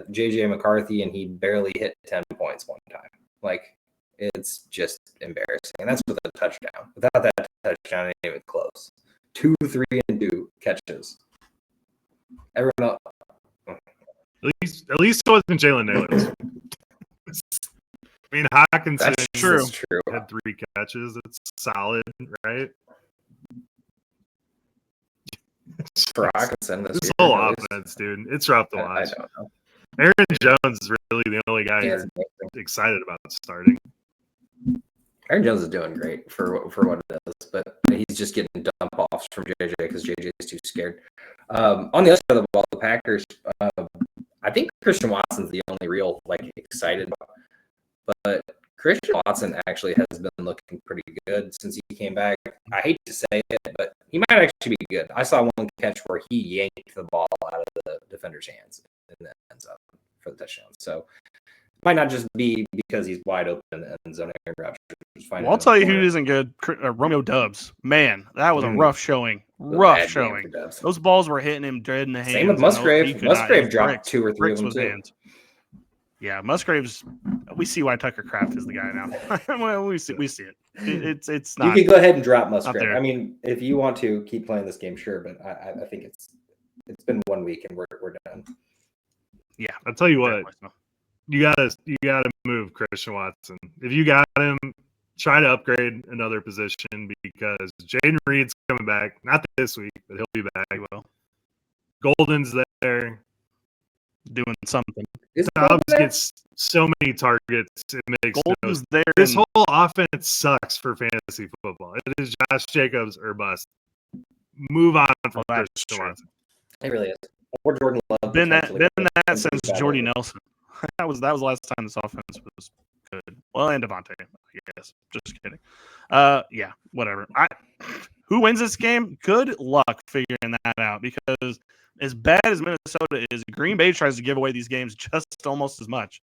J.J. McCarthy, and he barely hit 10 points one time. Like, it's just embarrassing. And that's with a touchdown. Without that touchdown, it ain't even close. 2, 3, and 2 catches. Everyone else. At least it wasn't Jalen Nailors. I mean, Hawkinson That's true. had 3 catches. It's solid, right? For Hawkinson, this whole offense, dude, it's rough to watch. I don't know. Aaron Jones is really the only guy who's excited about starting. Aaron Jones is doing great for what it is, but he's just getting dump offs from JJ because JJ is too scared. On the other side of the ball, the Packers, I think Christian Watson's the only real excited about. But Christian Watson actually has been looking pretty good since he came back. I hate to say it, but he might actually be good. I saw one catch where he yanked the ball out of the defender's hands and then ends up for the touchdown. So it might not just be because he's wide open in the end zone. Well, I'll tell you who isn't good. Romeo Doubs. Man, that was a rough showing. Rough showing. Those balls were hitting him dead in the hands. Same with Musgrave. Musgrave dropped 2 or 3 of them too. Hands. Yeah, Musgrave's. We see why Tucker Kraft is the guy now. Well, we see it. It's not. You can go ahead and drop Musgrave. I mean, if you want to keep playing this game, sure. But I think it's been 1 week and we're done. Yeah, I'll tell you what. You gotta move Christian Watson. If you got him, try to upgrade another position because Jaden Reed's coming back. Not this week, but he'll be back. He will. Golden's there. Doing something. Dobbs gets so many targets. It makes Golden's there. This whole offense sucks for fantasy football. It is Josh Jacobs or bust. Move on from Christian Watson. It really is. Or Jordan Love. Been that since Jordy Nelson. That was the last time this offense was good. Well, and Devontae, I guess. Just kidding. Yeah, whatever. who wins this game? Good luck figuring that out, because as bad as Minnesota is, Green Bay tries to give away these games just almost as much.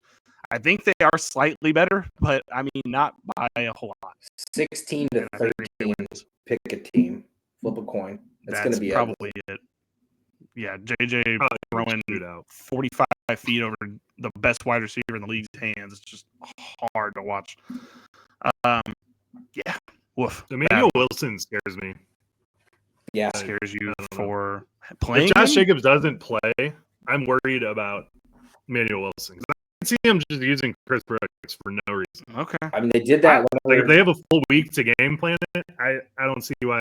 I think they are slightly better, but I mean, not by a whole lot. 16 to 13. Pick a team, flip a coin. It's going to be probably it. Yeah, JJ throwing 45 feet over the best wide receiver in the league's hands. It's just hard to watch. Yeah, woof. Emmanuel Wilson scares me. Yeah, scares you for playing. If Josh Jacobs doesn't play, I'm worried about Emmanuel Wilson. I can see him just using Chris Brooks for no reason. Okay. I mean, they did that. Like if they have a full week to game plan it, I don't see why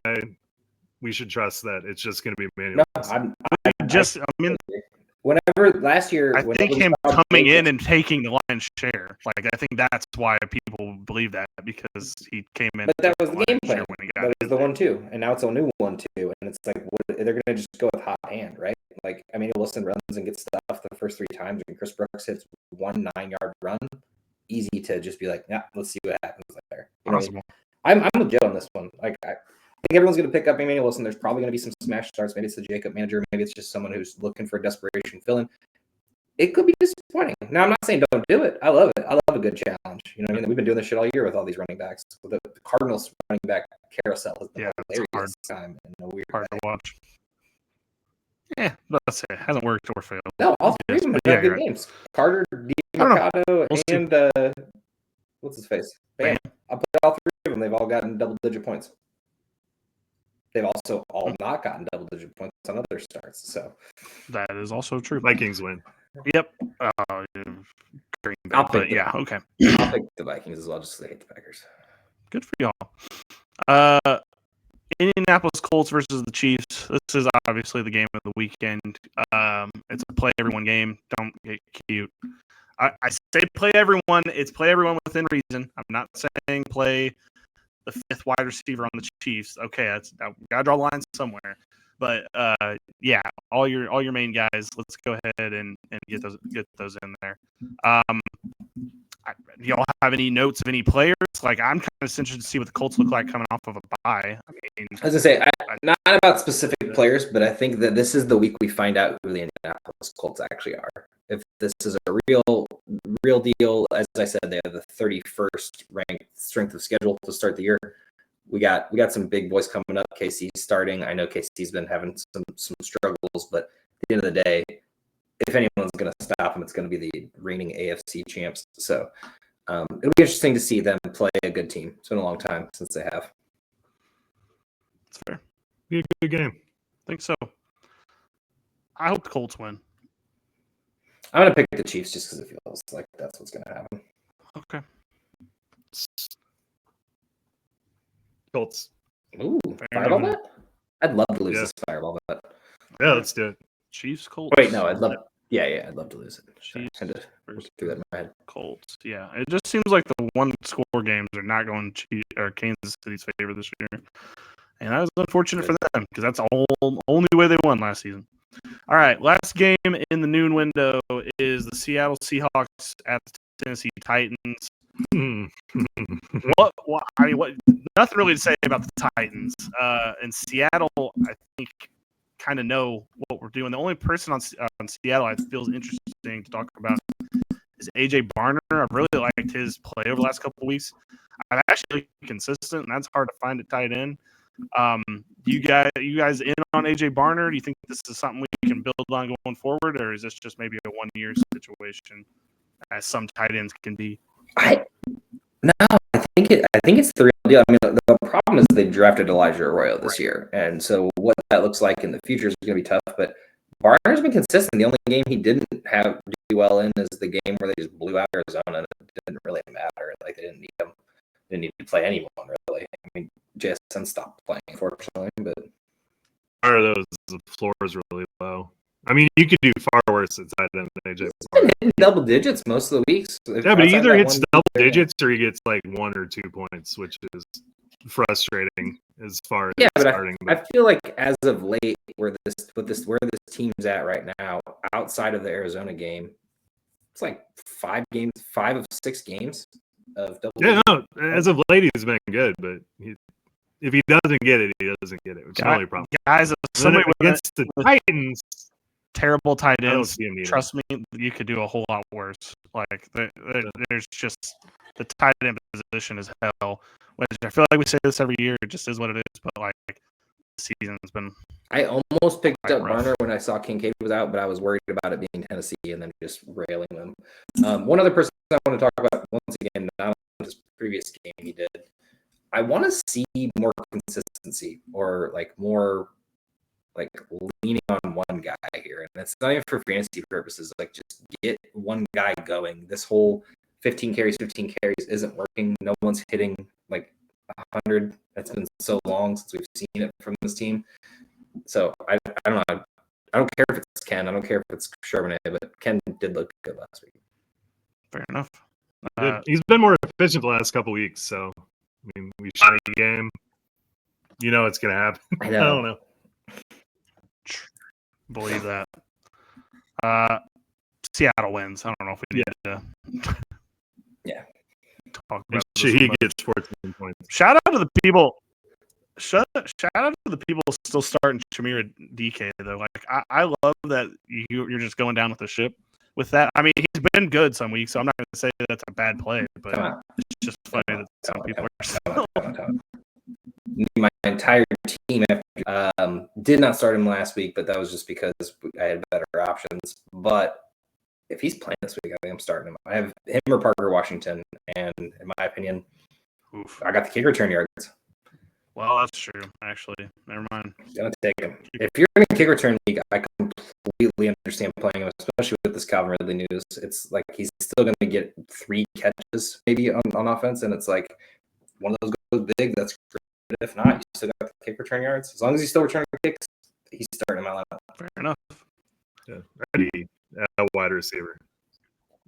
we should trust that it's just going to be Emmanuel Wilson. Whenever last year, I think him coming in and taking the lion's share. Like, I think that's why people believe that, because he came in. But that was the game plan. That was the 1-2, and now it's a new 1-2, and it's like they're going to just go with hot hand, right? Like, I mean, Wilson runs and gets stuff the first 3 times, and Chris Brooks hits 1 9-yard run. Easy to just be like, yeah, let's see what happens there. Possible. I'm legit on this one. Like, I think everyone's going to pick up Emmanuel Wilson. There's probably going to be some smash starts. Maybe it's the Jacob manager. Maybe it's just someone who's looking for a desperation fill-in. It could be disappointing. Now, I'm not saying don't do it. I love it. I love a good challenge. You know what I mean? We've been doing this shit all year with all these running backs. The Cardinals running back carousel is the hilarious time in a weird hard to watch. Yeah, let's say it hasn't worked or failed. No, all 3 of them have good games. Carter, Mercado, and what's his face? Bam. I'll put all 3 of them. They've all gotten double-digit points. They've also all not gotten double-digit points on other starts. So that is also true. Vikings win. Yep. Green Bay, yeah, okay. I'll pick the Vikings as well, just because I hate the Packers. Good for y'all. Indianapolis Colts versus the Chiefs. This is obviously the game of the weekend. It's a play everyone game. Don't get cute. I say play everyone. It's play everyone within reason. I'm not saying play the 5th wide receiver on the Chiefs. Okay, gotta draw lines somewhere. But yeah, all your main guys. Let's go ahead and get those in there. Do y'all have any notes of any players? Like, I'm kind of interested to see what the Colts look like coming off of a bye. I mean, as I say, not about specific players, but I think that this is the week we find out who the Indianapolis Colts actually are. If this is a real deal, as I said, they have the 31st ranked strength of schedule to start the year. We got some big boys coming up. KC's starting. I know KC's been having some struggles, but at the end of the day, if anyone's going to stop them, it's going to be the reigning AFC champs. So it'll be interesting to see them play a good team. It's been a long time since they have. That's fair. Be a good game. I think so. I hope the Colts win. I'm going to pick the Chiefs just because it feels like that's what's going to happen. Okay. Colts. Ooh, fireball bet? I'd love to lose this fireball bet. Yeah, let's do it. Chiefs, Colts. Wait, no, I'd love to lose it. Chiefs versus through that in my head. Colts. Yeah, it just seems like the 1-score games are not going Kansas City's favor this year, and that was unfortunate for them because that's the only way they won last season. All right, last game in the noon window is the Seattle Seahawks at the Tennessee Titans. What? I mean, nothing really to say about the Titans. And Seattle, I think, kind of know what we're doing. The only person on Seattle I feel is interesting to talk about is AJ Barner. I've really liked his play over the last couple of weeks. I've actually been consistent, and that's hard to find at tight end. You guys in on AJ Barner? Do you think this is something we can build on going forward, or is this just maybe a 1-year situation, as some tight ends can be? I think it's the real deal. I mean, the problem is they drafted Elijah Arroyo this year, and so what that looks like in the future is going to be tough. But Barner's been consistent. The only game he didn't do well in is the game where they just blew out Arizona, and it didn't really matter. Like, they didn't need him. They didn't need to play anyone really. I mean, JSN stopped playing, unfortunately, but the floor is really low. I mean, you could do far worse inside than AJ. He's been hitting double digits most of the weeks. Yeah, but he either hits double digits or he gets like 1 or 2 points, which is frustrating as far as starting. I feel like as of late, where this team's at right now, outside of the Arizona game, it's like 5 of 6 games of double digits. Yeah, no, as of late he's been good, but if he doesn't get it, he doesn't get it. Which is the only problem. Guys, somebody against the Titans, terrible tight I don't ends. see him needed. Trust me, you could do a whole lot worse. Like there's just the tight end position is hell. Which I feel like we say this every year. It just is what it is. But like the season's been. I almost picked up rough. Garner when I saw Kincaid was out, but I was worried about it being Tennessee and then just railing them. One other person I want to talk about once again, not on this previous game he did. I want to see more consistency or like more like leaning on one guy here. And it's not even for fantasy purposes. Like just get one guy going. This whole 15 carries isn't working. No one's hitting like 100. That's been so long since we've seen it from this team. So I don't know. I don't care if it's Ken. I don't care if it's Charbonnet, but Ken did look good last week. Fair enough. He's been more efficient the last couple weeks. So I mean, we shot a game. You know it's gonna happen. I know. I don't know. Believe that. Seattle wins. I don't know if we need to. Yeah. Talk And about this he one, gets 14 points. shout out to the people. Shout out to the people still starting Shamir DK though. Like I love that you're just going down with the ship with that. I mean, he's been good some weeks, so I'm not going to say that's a bad play, but it's just funny that some people are still. My entire team did not start him last week, but that was just because I had better options. But if he's playing this week, I think I'm starting him. I have him or Parker Washington, and in my opinion, I got the kick return yards. Well, that's true. Actually, never mind. Gonna take him. If you're in a kick return league, I completely understand playing him, especially with this Calvin Ridley news. It's like he's still going to get 3 catches maybe on offense, and it's like one of those goes big. That's great. But if not, you still got the kick return yards. As long as he's still returning kicks, he's starting him out. Fair enough. Yeah, ready wide receiver.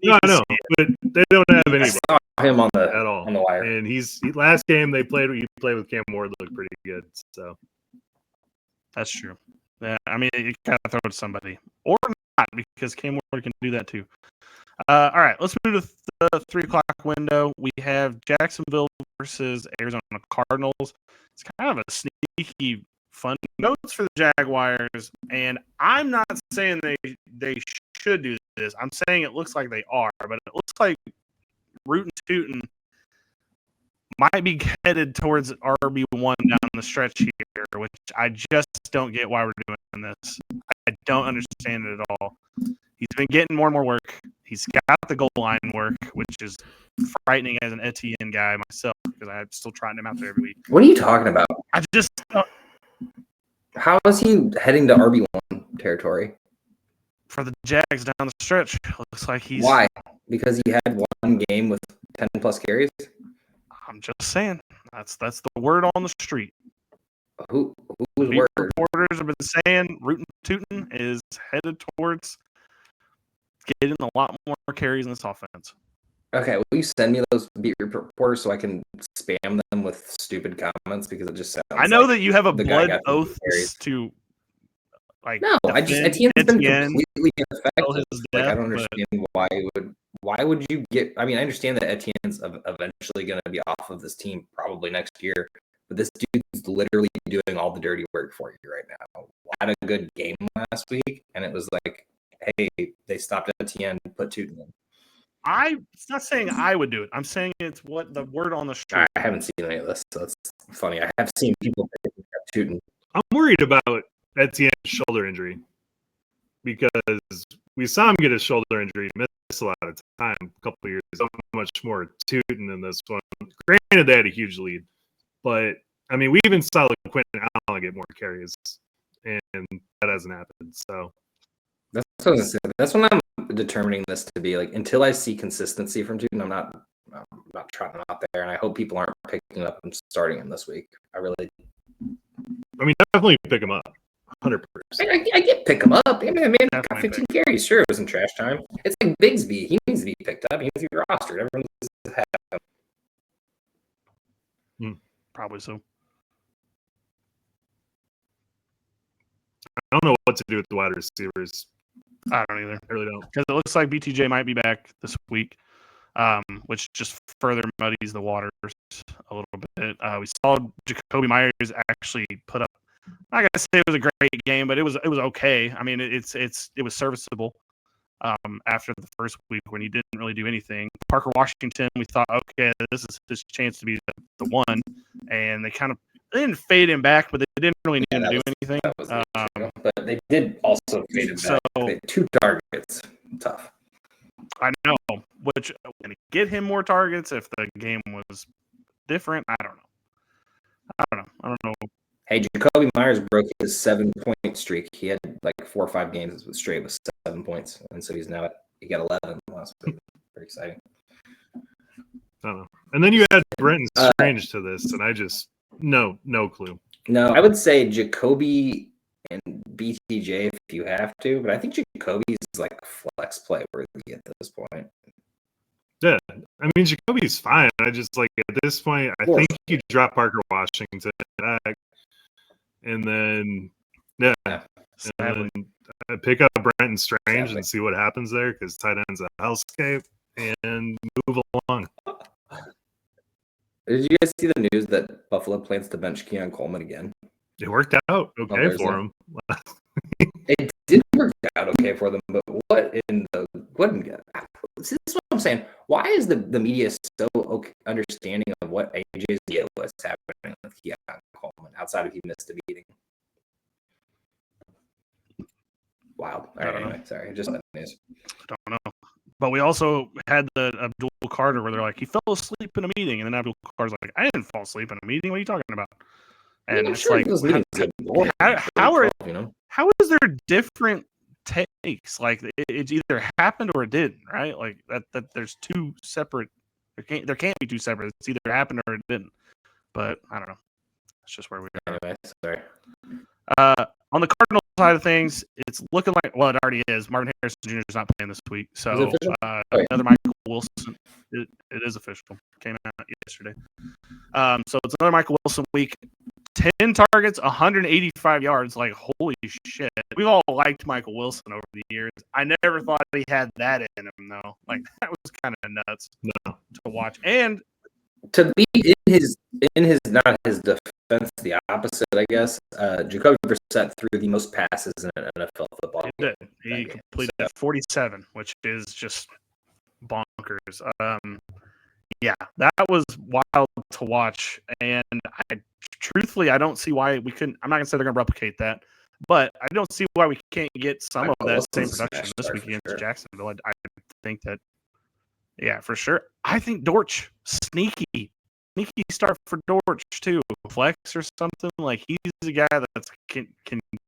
No, I know, but they don't have anybody. I saw him on the at all on the wire. And last game he played with Cam Ward, looked pretty good. So That's true. Yeah, I mean, you gotta throw it to somebody or not because Cam Ward can do that too. All right, let's move to the 3:00 window. We have Jacksonville versus Arizona Cardinals. It's kind of a sneaky fun notes for the Jaguars, and I'm not saying they should do this. I'm saying it looks like they are, but it looks like Rootin' Tootin' might be headed towards RB1 down the stretch here, which I just don't get why we're doing this. I don't understand it at all. He's been getting more and more work. He's got the goal line work, which is frightening as an Etienne guy myself because I'm still trying him out there every week. What are you talking about? I just How is he heading to RB1 territory? for the Jags down the stretch, looks like he's. Why? Because he had one game with 10 plus carries. I'm just saying that's the word on the street. Who's Beat word? reporters have been saying Rootin' Tootin' is headed towards getting a lot more carries in this offense. Okay, will you send me those beat reporters so I can spam them with stupid comments because it just sounds. I know like that you have a the guy blood got oath carries. to like. No, I just Etienne's been completely ineffective. Like I don't understand why would you get? I mean, I understand that Etienne's eventually going to be off of this team probably next year, but this dude's literally doing all the dirty work for you right now. Had a good game last week, and it was like, hey, they stopped Etienne, put Tootin in. It's not saying I would do it. I'm saying it's what the word on the street. I haven't seen any of this, so it's funny. I have seen people picking up Tootin. I'm worried about Etienne's shoulder injury because we saw him get his shoulder injury, miss a lot of time, a couple of years, so much more Tootin in this one. Granted, they had a huge lead, but I mean, we even saw Quentin Allen get more carries, and that hasn't happened. So that's what I was gonna say. That's when I'm determining this to be like until I see consistency from Tootin, I'm not trotting him out there, and I hope people aren't picking up and starting him this week. I mean, definitely pick him up, 100%. I get pick him up. I mean, man got Definitely 15 carries. Sure, it was in trash time. It's like Bigsby. He needs to be picked up. He needs to be rostered. Everyone needs to have him. Probably so. I don't know what to do with the wide receivers. I don't either. I really don't. Because it looks like BTJ might be back this week. which just further muddies the waters a little bit. We saw Jacoby Myers actually put up. I'm not gonna say it was a great game, but it was okay. I mean, it was serviceable. After the first week when he didn't really do anything, Parker Washington, we thought, okay, this is his chance to be the one, and they didn't fade him back, but they didn't really need him to do anything. That was the issue. But they did also fade him back. They had 2 targets. Tough. I know, which going to get him more targets if the game was different. I don't know. Hey, Jacoby Myers broke his 7-point streak. He had like 4 or 5 games straight with 7 points, and so he got 11 last week. Pretty exciting. I don't know. And then you add Brenton Strange to this, and I just no clue. No, I would say Jacoby and BTJ if you have to, but I think Jacoby's like flex play worthy at this point. Yeah, I mean Jacoby's fine. I just like at this point, I think you drop Parker Washington back, and then and then pick up Brenton Strange and see what happens there because tight end's a hellscape, and move along. Did you guys see the news that Buffalo plans to bench Keon Coleman again? It worked out okay for him. It did work out okay for them, but what in the this is what I'm saying. Why is the media so understanding of what AJ's deal was happening with Keon Coleman outside of he missed a meeting? Wow. All right, anyway, sorry, just that news. Don't know. But we also had the Abdul Carter where they're like, he fell asleep in a meeting, and then Abdul Carter's like, I didn't fall asleep in a meeting. What are you talking about? And it's sure like, how is there different takes? Like it either happened or it didn't, right? Like that there's 2 separate. There can't be 2 separate. It's either happened or it didn't. But I don't know. That's just where we are. Anyway, sorry. On the Cardinals side of things, it's looking like it already is. Marvin Harrison Jr. is not playing this week, so another Michael Wilson. It is official. Came out yesterday. So it's another Michael Wilson week. 10 targets, 185 yards. Like holy shit! We've all liked Michael Wilson over the years. I never thought he had that in him though. Like that was kind of nuts to watch. And to be in his not his defense, the opposite, I guess. Jacoby Brissett threw the most passes in an NFL football game. He completed 47, which is just bonkers. Yeah, that was wild to watch, and truthfully, I don't see why we couldn't. I'm not gonna say they're gonna replicate that, but I don't see why we can't get some of that same production this week against Jacksonville. I think that. Yeah, for sure. I think Dortch, sneaky start for Dortch too. Flex or something. Like he's a guy that can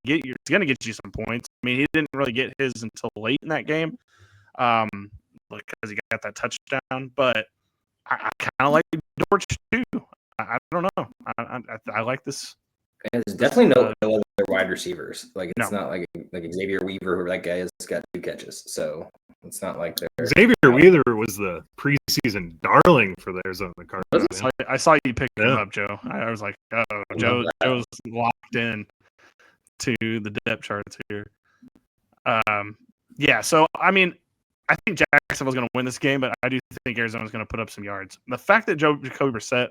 get you. He's gonna get you some points. I mean, he didn't really get his until late in that game, because he got that touchdown. But I kind of like Dortch too. I don't know. I like this. And there's definitely no other wide receivers. Like it's not like Xavier Weaver, who that guy has got 2 catches. So it's not like Xavier Weaver was the preseason darling for the Arizona Cardinals. I saw you pick him up, Joe. I was like, oh, Joe's locked in to the depth charts here. Yeah. So I mean, I think Jacksonville's going to win this game, but I do think Arizona's going to put up some yards. The fact that Jacoby Brissett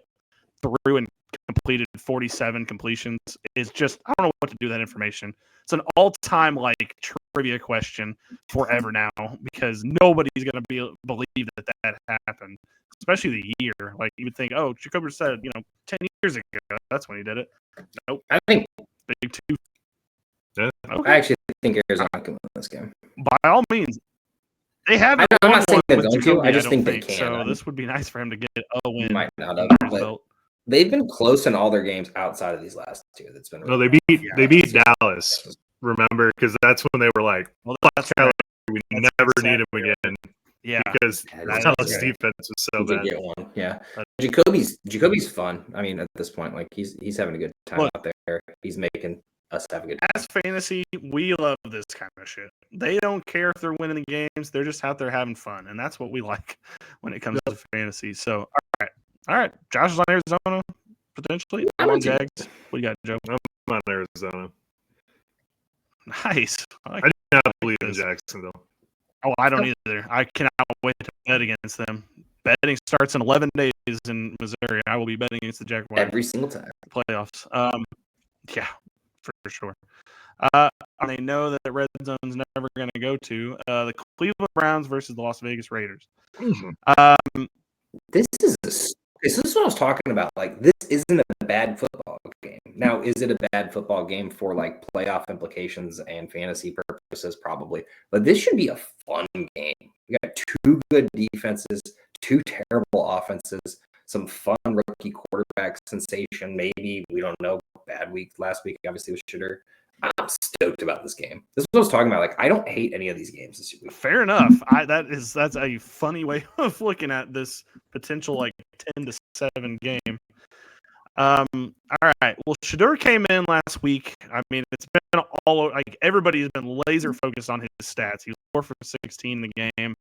threw and completed 47 completions is just, I don't know what to do with that information. It's an all-time like trivia question forever now because nobody's going to believe that happened, especially the year. Like you would think, oh, Jacoby Brissett, 10 years ago, that's when he did it. Nope. I think big 2. Yeah. Okay. I actually think Arizona can win this game. By all means. They haven't. I'm not saying they're going to. I just think they can. So this would be nice for him to get a win. Might not have, but they've been close in all their games outside of these last 2. That's been really they beat Dallas. Remember, because that's when they were like, that's right. We never need him again. Yeah, because Dallas defense was so bad. Get one. Yeah, Jacoby's fun. I mean, at this point, like he's having a good time out there. He's making us have a good time. As fantasy, we love this kind of shit. They don't care if they're winning the games; they're just out there having fun, and that's what we like when it comes to fantasy. So, all right. Josh is on Arizona potentially. I'm on Jags. What do you got, Joe? I'm on Arizona. Nice. I do not believe in Jacksonville. Oh, I don't either. I cannot wait to bet against them. Betting starts in 11 days in Missouri. I will be betting against the Jaguars every single time. playoffs. Yeah, for sure. They know that red zone's never going to go to the Cleveland Browns versus the Las Vegas Raiders. Mm-hmm. This is what I was talking about. Like, this isn't a bad football game. Now, is it a bad football game for like playoff implications and fantasy purposes? Probably. But this should be a fun game. We got two good defenses, two terrible offenses, some fun rookie quarterback sensation. Maybe, we don't know. Bad week last week, obviously, was shitter. I'm stoked about this game. This is what I was talking about. Like, I don't hate any of these games this week. Fair enough. That's a funny way of looking at this potential like 10-7 game. All right. Well, Shedeur came in last week. I mean, it's been all like everybody's been laser focused on his stats. He was 4 for 16 in the game.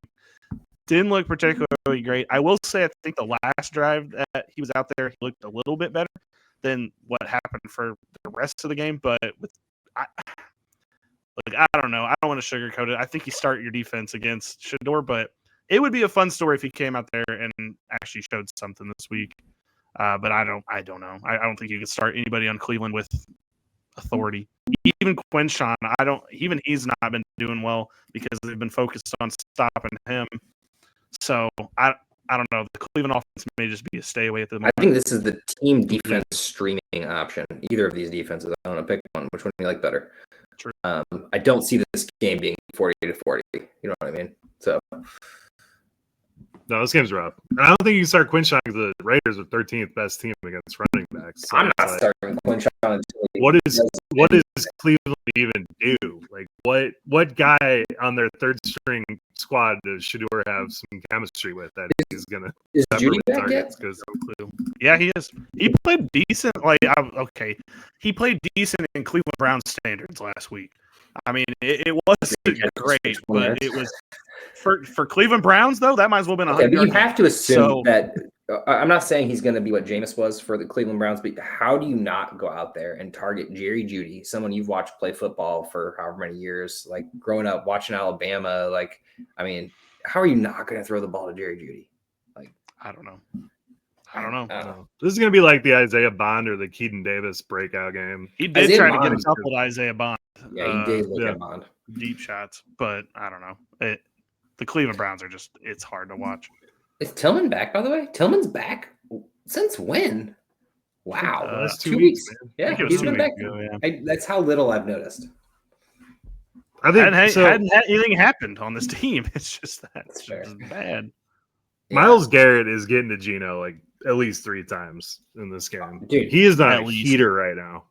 Didn't look particularly great. I will say, I think the last drive that he was out there, he looked a little bit better than what happened for the rest of the game. But I don't know. I don't want to sugarcoat it. I think you start your defense against Shedeur, but it would be a fun story if he came out there and actually showed something this week. But I don't know. I don't think you could start anybody on Cleveland with authority. Even Quinshawn, even he's not been doing well because they've been focused on stopping him. So I don't know. The Cleveland offense may just be a stay away at the moment. I think this is the team defense streaming option. Either of these defenses. I don't know. Pick one. Which one do you like better? True. I don't see this game being 40-40. You know what I mean? So. No, this game's rough. I don't think you can start Quinshawn because the Raiders are 13th best team against running backs. So I'm not starting Quinshawn until what does Cleveland even do? Like, what guy on their third string squad does Shedeur have some chemistry with that he's gonna Judy back targets? yet? Because Yeah, he is. He played decent. He played decent in Cleveland Browns standards last week. I mean, it wasn't great, but it was for Cleveland Browns though. That might as well have been 100. But you have to assume that. I'm not saying he's going to be what Jameis was for the Cleveland Browns, but how do you not go out there and target Jerry Jeudy, someone you've watched play football for however many years, like growing up watching Alabama? Like, I mean, how are you not going to throw the ball to Jerry Jeudy? Like, I don't know. this is gonna be like the Isaiah Bond or the Keaton Davis breakout game. He did Isaiah try to Bond get a couple to Isaiah Bond. Yeah, he did look at Bond. Deep shots, but I don't know. The Cleveland Browns are it's hard to watch. Is Tillman back, by the way? Tillman's back? Since when? Wow. Last 2 weeks. man. Yeah, it was he's 2 been weeks back. ago, yeah. That's how little I've noticed. I think hadn't had anything happened on this team. It's just that it's fair. just bad. Miles Garrett is getting to Geno like at least 3 times in this game. Dude, he is not at a least. heater right now.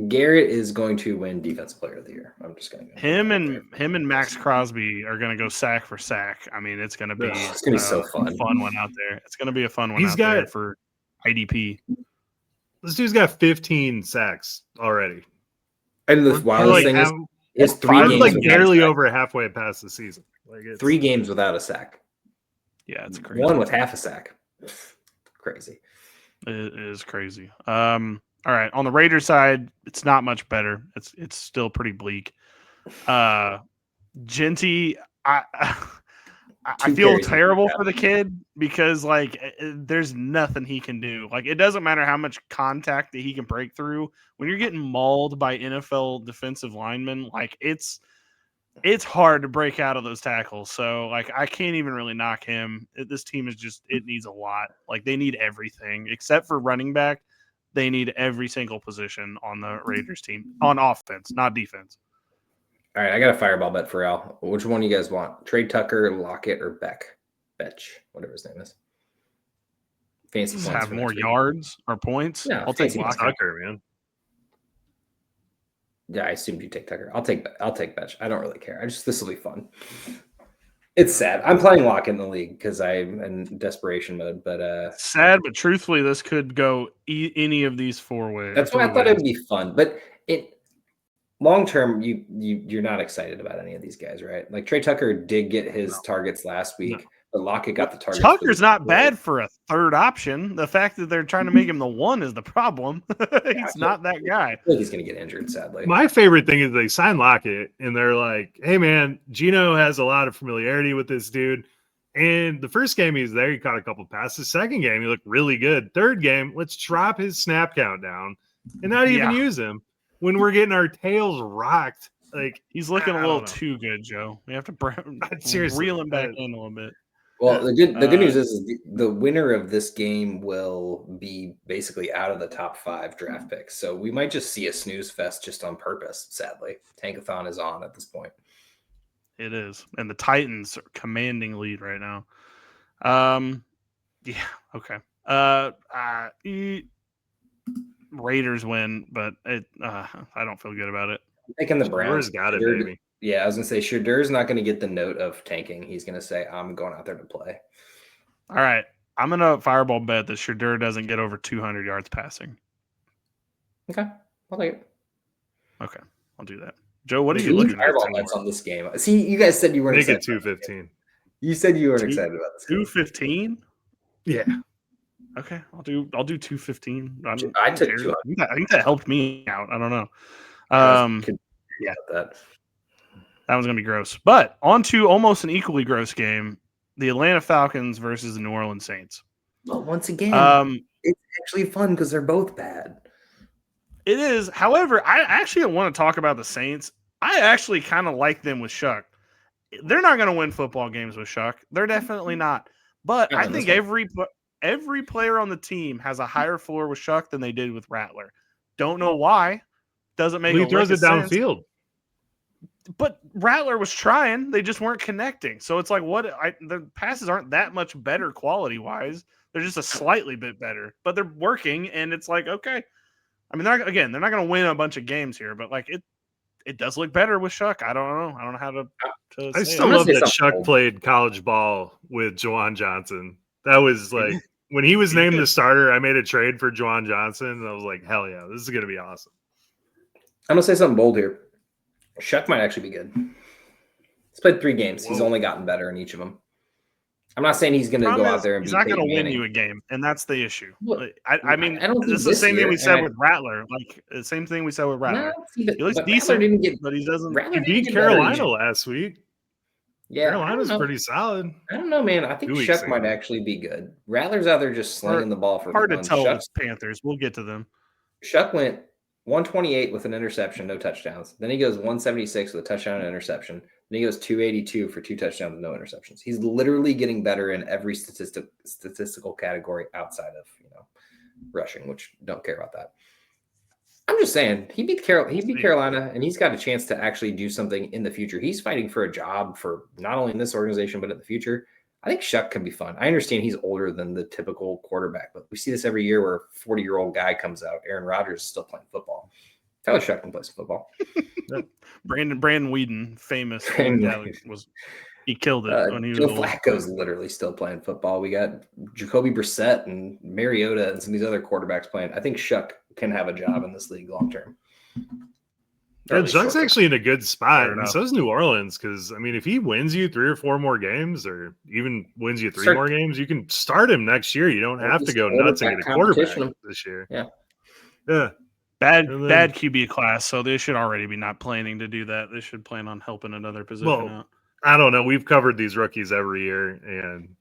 Garrett is going to win Defensive Player of the Year. I'm just going to Him and Max Crosby are going to go sack for sack. I mean, it's going to be so fun. A fun one out there. It's going to be a fun one He's out got- there for IDP. This dude's got 15 sacks already. And the We're wildest like thing is, half- it's 3 we're games like without barely a sack. over halfway past the season. Like it's, 3 games without a sack. Yeah, it's crazy. 1 with half a sack. Crazy. It is crazy. All right, on the Raiders side, it's not much better. It's still pretty bleak. Genty, I feel carries terrible for for the kid because like there's nothing he can do. Like it doesn't matter how much contact that he can break through when you're getting mauled by NFL defensive linemen. Like it's hard to break out of those tackles. So like I can't even really knock him. This team is it needs a lot. Like they need everything except for running back. They need every single position on the Raiders team on offense, not defense. All right, I got a fireball bet for Al. Which one do you guys want? Trade Tucker, Lockett, or Betch, whatever his name is. Fancy Just points have for more next week. yards or points. Yeah, I'll take fancy Lockett. Tucker, man. Yeah, I assumed you take Tucker. I'll take Betch. I don't really care. This will be fun. It's sad. I'm playing Lockett in the league because I'm in desperation mode. But Sad, but truthfully, this could go any of these 4 ways. that's why I thought it'd be fun. But long term, you're not excited about any of these guys, right? Like Trey Tucker did get his targets last week, But Lockett got the target. Tucker's not bad for a third option. The fact that they're trying to make him the one is the problem. He's not that guy. I feel like he's going to get injured, sadly. My favorite thing is they sign Lockett, and they're like, hey, man, Gino has a lot of familiarity with this dude. And the first game he was there, he caught a couple passes. Second game, he looked really good. Third game, let's drop his snap count down and not even use him when we're getting our tails rocked. Like, he's looking a little too good, Joe. We have to reel him back in a little bit. Well, the good news is the winner of this game will be basically out of the top 5 draft picks. So we might just see a snooze fest just on purpose, sadly. Tankathon is on at this point. It is. And the Titans are commanding lead right now. Yeah, okay. Raiders win, but I don't feel good about it. I'm taking the Browns. Got it, baby. Yeah, I was going to say, Shedur's not going to get the note of tanking. He's going to say, I'm going out there to play. All right. I'm going to fireball bet that Shedur doesn't get over 200 yards passing. Okay. I'll take it. Okay. I'll do that. Joe, what are you looking at? Fireball bets on this game. See, you guys said you weren't excited. Make it 215. You said you weren't excited about this game. 215? Yeah. Okay. I'll do 215. I took 200. I think that helped me out. I don't know. Yeah. That one's going to be gross. But on to almost an equally gross game, the Atlanta Falcons versus the New Orleans Saints. Well, once again, it's actually fun because they're both bad. It is. However, I actually want to talk about the Saints. I actually kind of like them with Shuck. They're not going to win football games with Shuck. They're definitely not. But I think every player on the team has a higher floor with Shuck than they did with Rattler. Don't know why. Doesn't make he throws it downfield. But Rattler was trying. They just weren't connecting. So it's like, the passes aren't that much better quality-wise. They're just a slightly bit better. But they're working, and it's like, okay. I mean, they're not going to win a bunch of games here, but like it does look better with Shuck. I don't know. I don't know how to I still love that Shuck played college ball with Juwan Johnson. That was like, when he was named the starter, I made a trade for Juwan Johnson, and I was like, hell yeah, this is going to be awesome. I'm going to say something bold here. Shuck might actually be good. He's played 3 games. Whoa. He's only gotten better in each of them. I'm not saying he's going to go out there and he's not going to win you a game, and that's the issue. I mean, I don't think this is the same thing we said with Rattler. Like the same thing we said with Rattler. He looks decent, but he doesn't. He beat Carolina last week. Yeah, Carolina's pretty solid. I don't know, man. I think Shuck might actually be good. Rattler's out there just slinging the ball for hard to tell with Panthers. We'll get to them. Shuck went 128 with an interception, no touchdowns. Then he goes 176 with a touchdown and interception. Then he goes 282 for 2 touchdowns and no interceptions. He's literally getting better in every statistical category outside of rushing, which don't care about that. I'm just saying he beat Carolina, and he's got a chance to actually do something in the future. He's fighting for a job for not only in this organization but in the future. I think Shuck can be fun. I understand he's older than the typical quarterback, but we see this every year where a 40-year-old guy comes out. Aaron Rodgers is still playing football. Tyler Shuck can play some football. Brandon Whedon, famous. He killed it when he was Joe Flacco's literally still playing football. We got Jacoby Brissett and Mariota and some of these other quarterbacks playing. I think Shuck can have a job in this league long term. Yeah, Shuck's actually in a good spot, and so is New Orleans. Because I mean, if he wins you 3 or 4 more games, or even wins you 3 more games, you can start him next year. You don't have to go nuts and get a quarterback this year. Yeah. Bad QB class, so they should already be not planning to do that. They should plan on helping another position out. I don't know. We've covered these rookies every year, and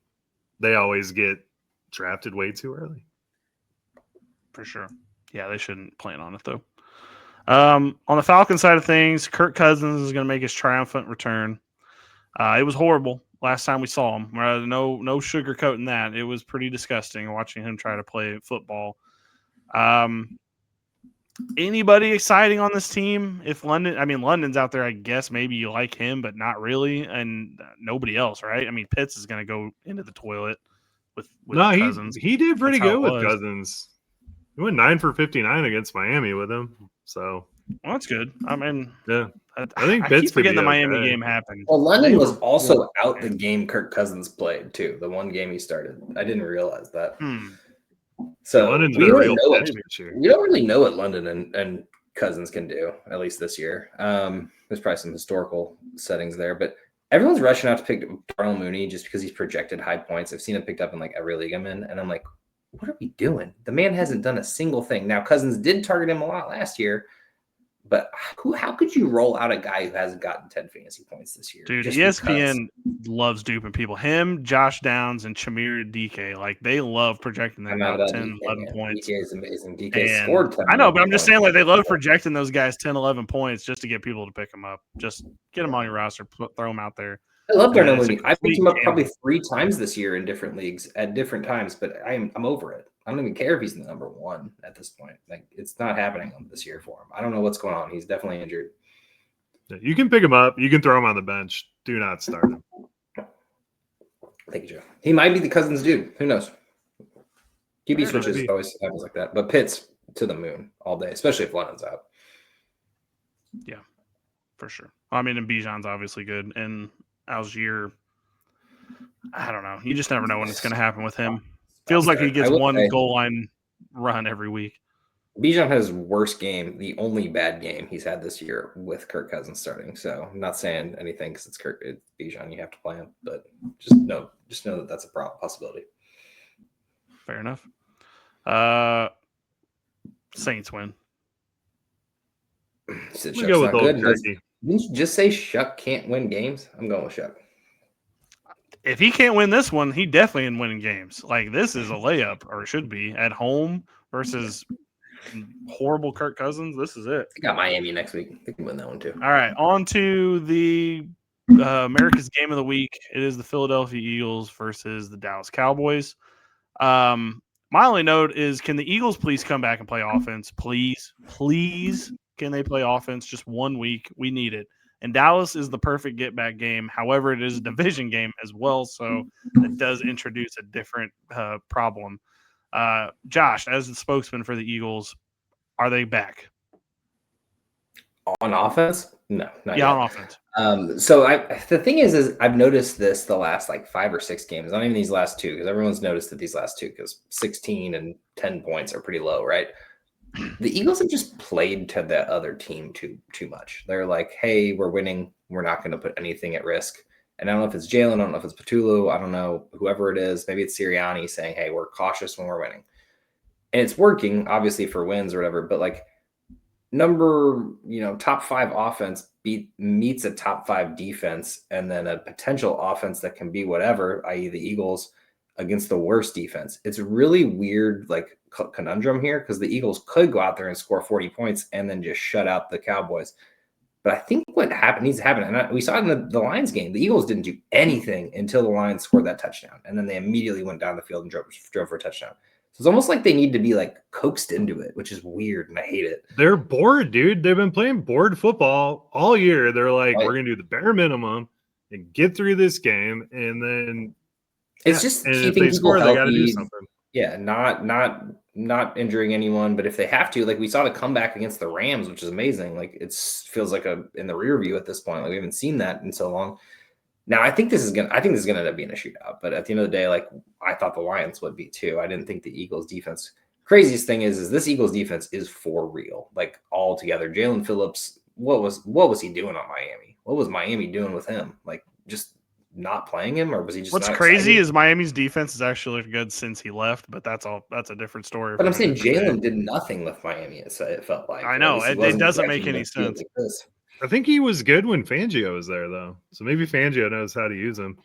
they always get drafted way too early. For sure. Yeah, they shouldn't plan on it, though. On the Falcons side of things, Kirk Cousins is going to make his triumphant return. It was horrible last time we saw him. No sugarcoating that. It was pretty disgusting watching him try to play football. Anybody exciting on this team? London's out there, I guess maybe you like him, but not really, and nobody else, right? I mean, Pitts is going to go into the toilet with Cousins. He did pretty good with Cousins. He went 9 for 59 against Miami with him. So that's good. I mean, yeah, I think Pitts keep forgetting the Miami game happened. Well, London was also out the game Kirk Cousins played too. The one game he started, I didn't realize that. So we don't really know what London and Cousins can do, at least this year. There's probably some historical settings there, but Everyone's rushing out to pick Darnell Mooney just because he's projected high points. I've seen him picked up in like every league I'm in, and I'm like, what are we doing? The man hasn't done a single thing. Now, Cousins did target him a lot last year, but how could you roll out a guy who hasn't gotten 10 fantasy points this year? Dude, just ESPN loves duping people. Him, Josh Downs, and Chamir DK. Like, they love projecting them out 10, 11 points. DK is amazing. DK scored 10. I know, but I'm just saying, like, they love projecting those guys 10, 11 points just to get people to pick them up. Just get them on your roster, throw them out there. I love Darnell Mooney. I picked him up probably 3 times this year in different leagues at different times, but I'm over it. I don't even care if he's the number 1 at this point. Like, it's not happening this year for him. I don't know what's going on. He's definitely injured. You can pick him up. You can throw him on the bench. Do not start him. Thank you, Joe. He might be the Cousins dude. Who knows? QB switches always happens like that. But Pitts to the moon all day, especially if Lennon's out. Yeah, for sure. I mean, and Bijan's obviously good. And Algier, I don't know. You just never know when it's going to happen with him. Feels like he gets one goal line run every week. Bijan has worst game, the only bad game he's had this year with Kirk Cousins starting. So I'm not saying anything because it's Bijan. You have to play him, but just know that that's a possibility. Fair enough. Saints win. We go with old Turkey. Didn't you just say Shuck can't win games? I'm going with Shuck. If he can't win this one, he definitely ain't winning games. Like, this is a layup, or it should be, at home versus horrible Kirk Cousins. This is it. I got Miami next week. They can win that one too. All right, on to the America's Game of the Week. It is the Philadelphia Eagles versus the Dallas Cowboys. My only note is, can the Eagles please come back and play offense? Please. Can they play offense just 1 week? We need it. And Dallas is the perfect get-back game. However, it is a division game as well, so it does introduce a different problem. Josh, as the spokesman for the Eagles, are they back? On offense? No, not yet. On offense. So the thing is I've noticed this the last like 5 or 6 games, not even these last 2, because everyone's noticed that these last 2, because 16 and 10 points are pretty low, right? The Eagles have just played to the other team too much. They're like, hey, we're winning. We're not going to put anything at risk. And I don't know if it's Jalen. I don't know if it's Patulu. I don't know, whoever it is. Maybe it's Sirianni saying, hey, we're cautious when we're winning. And it's working, obviously, for wins or whatever. But like top 5 offense meets a top 5 defense, and then a potential offense that can be whatever, i.e. the Eagles, against the worst defense. It's really weird, like, conundrum here, because the Eagles could go out there and score 40 points and then just shut out the Cowboys. But I think what needs to happen, and we saw it in the Lions game, the Eagles didn't do anything until the Lions scored that touchdown, and then they immediately went down the field and drove for a touchdown. So it's almost like they need to be like coaxed into it, which is weird, and I hate it. They're bored, dude. They've been playing bored football all year. They're like, we're gonna do the bare minimum and get through this game, and then it's just keeping people healthy. They got to do something. Yeah, not injuring anyone, but if they have to, like we saw the comeback against the Rams, which is amazing. Like it feels like in the rear view at this point. Like we haven't seen that in so long. Now I think this is gonna end up being a shootout. But at the end of the day, like I thought the Lions would be too. I didn't think the Eagles defense. Craziest thing is this Eagles defense is for real, like all together. Jalen Phillips, what was he doing on Miami? What was Miami doing with him? Like just not playing him, or was he just? What's crazy is Miami's defense is actually good since he left, but that's a different story. But I'm saying Jalen did nothing with Miami. It felt like. I know it doesn't make any sense. Like I think he was good when Fangio was there, though. So maybe Fangio knows how to use him.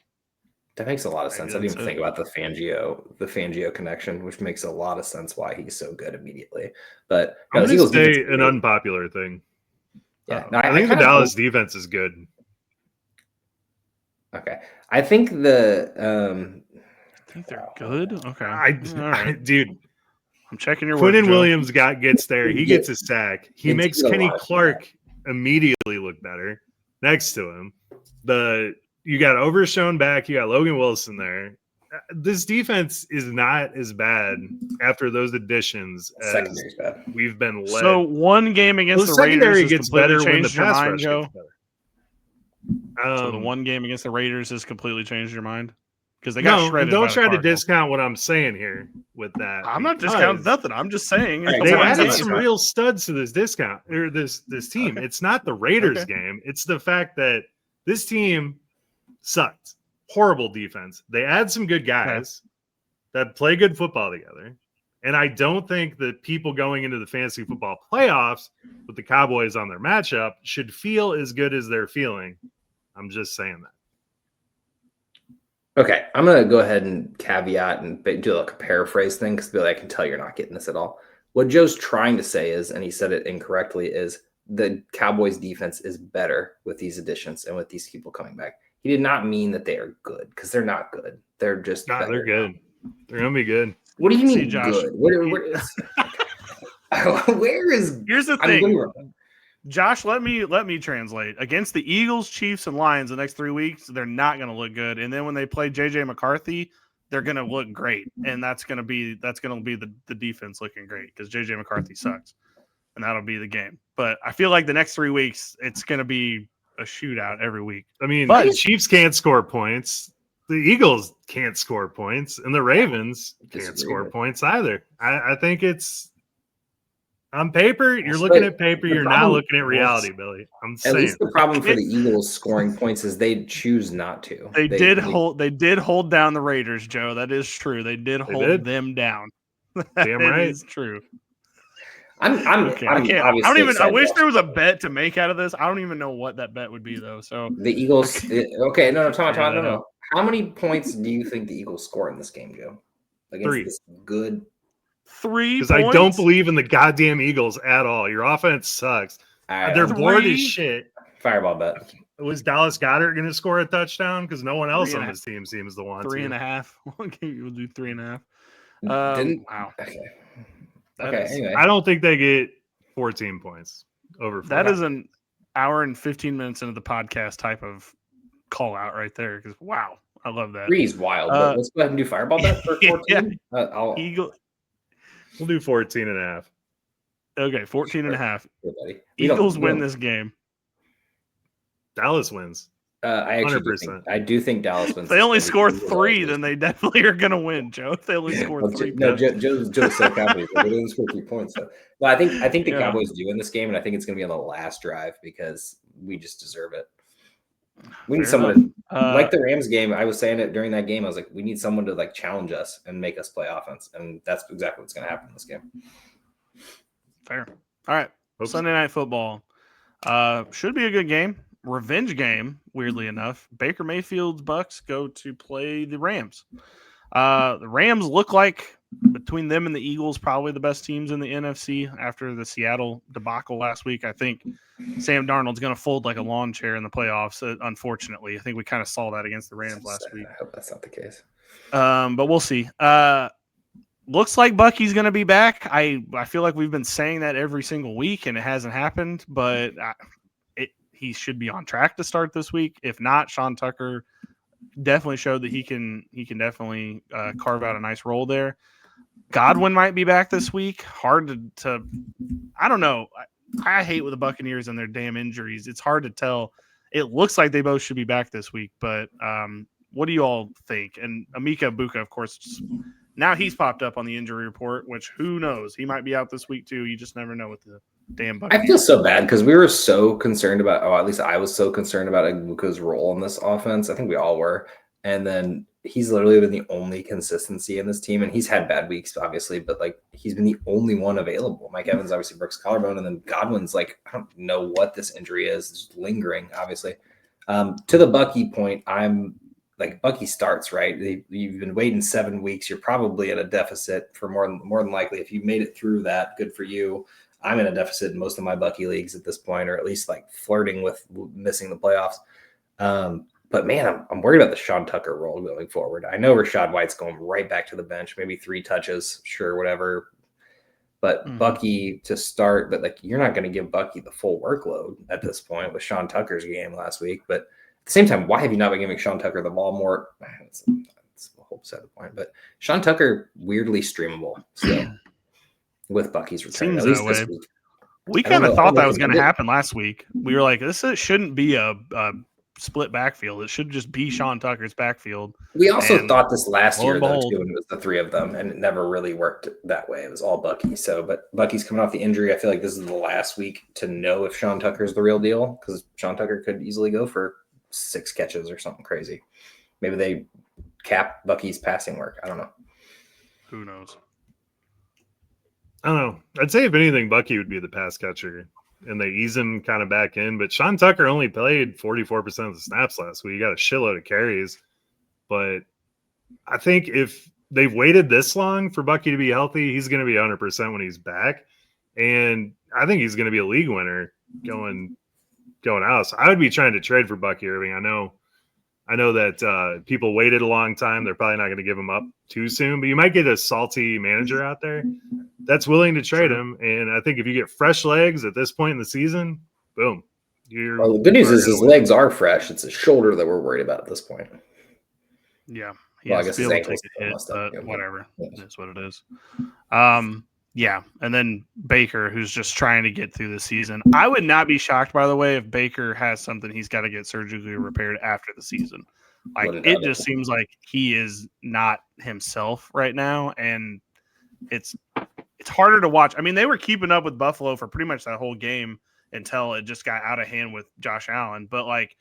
That makes a lot of sense. I didn't even think about the Fangio connection, which makes a lot of sense why he's so good immediately. But I'm going to say an unpopular thing. Yeah, I think the Dallas defense is good. Okay, I think they're good. Okay, Dude, I'm checking your. Quentin Williams gets there. He gets a sack. He makes Kenny Clark immediately look better next to him. You got Overshown back. You got Logan Wilson there. This defense is not as bad after those additions as we've been led. So one game against the Raiders gets better when the pass rush gets better. So the one game against the Raiders has completely changed your mind? Because they got shredded. Don't try to discount what I'm saying here with that. I'm not discounting nothing. I'm just saying they added some real studs to this this team. It's not the Raiders game. It's the fact that this team sucked. Horrible defense. They add some good guys that play good football together. And I don't think that people going into the fantasy football playoffs with the Cowboys on their matchup should feel as good as they're feeling. I'm just saying that. Okay, I'm going to go ahead and caveat and do like a paraphrase thing because I can tell you're not getting this at all. What Joe's trying to say is, and he said it incorrectly, is the Cowboys defense is better with these additions and with these people coming back. He did not mean that they are good because they're not good. They're just they're good. They're going to be good. What do you mean, Josh, good? Where is? Here's the thing, Josh. Let me translate. Against the Eagles, Chiefs, and Lions the next 3 weeks, they're not going to look good. And then when they play JJ McCarthy, they're going to look great. And that's going to be the defense looking great because JJ McCarthy sucks, and that'll be the game. But I feel like the next 3 weeks, it's going to be a shootout every week. I mean, the Chiefs can't score points. The Eagles can't score points, and the Ravens can't score points either. I think it's on paper. You're looking at paper. You're not looking at reality, Billy. I'm saying. At least the problem for the Eagles scoring points is they choose not to. They did hold down the Raiders, Joe. That is true. They did hold them down. Damn right. It's true. I wish there was a bet to make out of this. I don't even know what that bet would be, though. So the Eagles. Okay, no. How many points do you think the Eagles score in this game, Joe? Against 3. This good 3 because I don't believe in the goddamn Eagles at all. Your offense sucks. Right, they're bored as shit. Fireball bet. Was Dallas Goedert going to score a touchdown? Because no one else on his team seems to want 3.5. We'll do 3.5. Wow. Okay. Anyway. I don't think they get 14 points over. That is an hour and 15 minutes into the podcast type of call out right there. Because wow, I love that. 3 is wild. But let's go ahead and do fireball bet for 14. We'll do 14.5. Okay, 14.5. Sure, Eagles win this game. Dallas wins. I do think Dallas wins. If they only score 3, then they definitely are going to win, Joe. If they only score 3. No, Joe's so confident. They didn't score 3 points. So. Well, I think the Cowboys do win this game, and I think it's going to be on the last drive because we just deserve it. We need someone like the Rams game. I was saying it during that game. I was like, we need someone to like challenge us and make us play offense, and that's exactly what's going to happen in this game. Fair. All right. Sunday Night Football should be a good game. Revenge game, weirdly enough. Baker Mayfield's Bucks go to play the Rams. The Rams look like, between them and the Eagles, probably the best teams in the NFC after the Seattle debacle last week. I think Sam Darnold's going to fold like a lawn chair in the playoffs, unfortunately. I think we kind of saw that against the Rams last week. I hope that's not the case. But we'll see. Looks like Bucky's going to be back. I feel like we've been saying that every single week, and it hasn't happened, but he should be on track to start this week. If not, Sean Tucker definitely showed that he can definitely carve out a nice role there. Godwin might be back this week. Hard to I don't know. I hate with the Buccaneers and their damn injuries. It's hard to tell. It looks like they both should be back this week, but what do you all think? And Emeka Egbuka, of course, now he's popped up on the injury report, which who knows? He might be out this week too. You just never know with the damn Buccaneers. I feel so bad because we were so concerned about, at least I was so concerned about Egbuka's role in this offense. I think we all were. And then he's literally been the only consistency in this team. And he's had bad weeks, obviously, but like he's been the only one available. Mike Evans obviously breaks collarbone, and then Godwin's like, I don't know what this injury is. It's just lingering, obviously. To the Bucky point, I'm like, Bucky starts, right? You've been waiting 7 weeks. You're probably at a deficit for more than likely. If you made it through that, good for you. I'm in a deficit in most of my Bucky leagues at this point, or at least like flirting with missing the playoffs. But man, I'm worried about the Sean Tucker role going forward. I know Rachaad White's going right back to the bench, maybe 3 touches, sure, whatever. But Bucky to start, but like you're not going to give Bucky the full workload at this point with Sean Tucker's game last week. But at the same time, why have you not been giving Sean Tucker the ball more? It's a whole set of point. But Sean Tucker weirdly streamable still with Bucky's return. Seems that way. We kind of thought that was going to happen last week. We were like, this shouldn't be a split backfield. It should just be Sean Tucker's backfield. We also thought this last year, though, too, when it was the 3 of them, and it never really worked that way. It was all Bucky. So, but Bucky's coming off the injury. I feel like this is the last week to know if Sean Tucker's the real deal, because Sean Tucker could easily go for 6 catches or something crazy. Maybe they cap Bucky's passing work. I don't know. Who knows? I don't know. I'd say if anything, Bucky would be the pass catcher, and they ease him kind of back in. But Sean Tucker only played 44% of the snaps last week. He got a shitload of carries. But I think if they've waited this long for Bucky to be healthy, he's going to be 100% when he's back. And I think he's going to be a league winner going out. So I would be trying to trade for Bucky Irving. I know that people waited a long time. They're probably not going to give him up too soon, but you might get a salty manager out there that's willing to trade him. And I think if you get fresh legs at this point in the season, boom. Well, the good news is his legs are fresh. It's his shoulder that we're worried about at this point. Yeah. Well, I guess his ankles whatever. It is what it is. Yeah. And then Baker, who's just trying to get through the season. I would not be shocked, by the way, if Baker has something he's got to get surgically repaired after the season. Like, it just seems like he is not himself right now. And it's harder to watch. I mean, they were keeping up with Buffalo for pretty much that whole game until it just got out of hand with Josh Allen. But, like,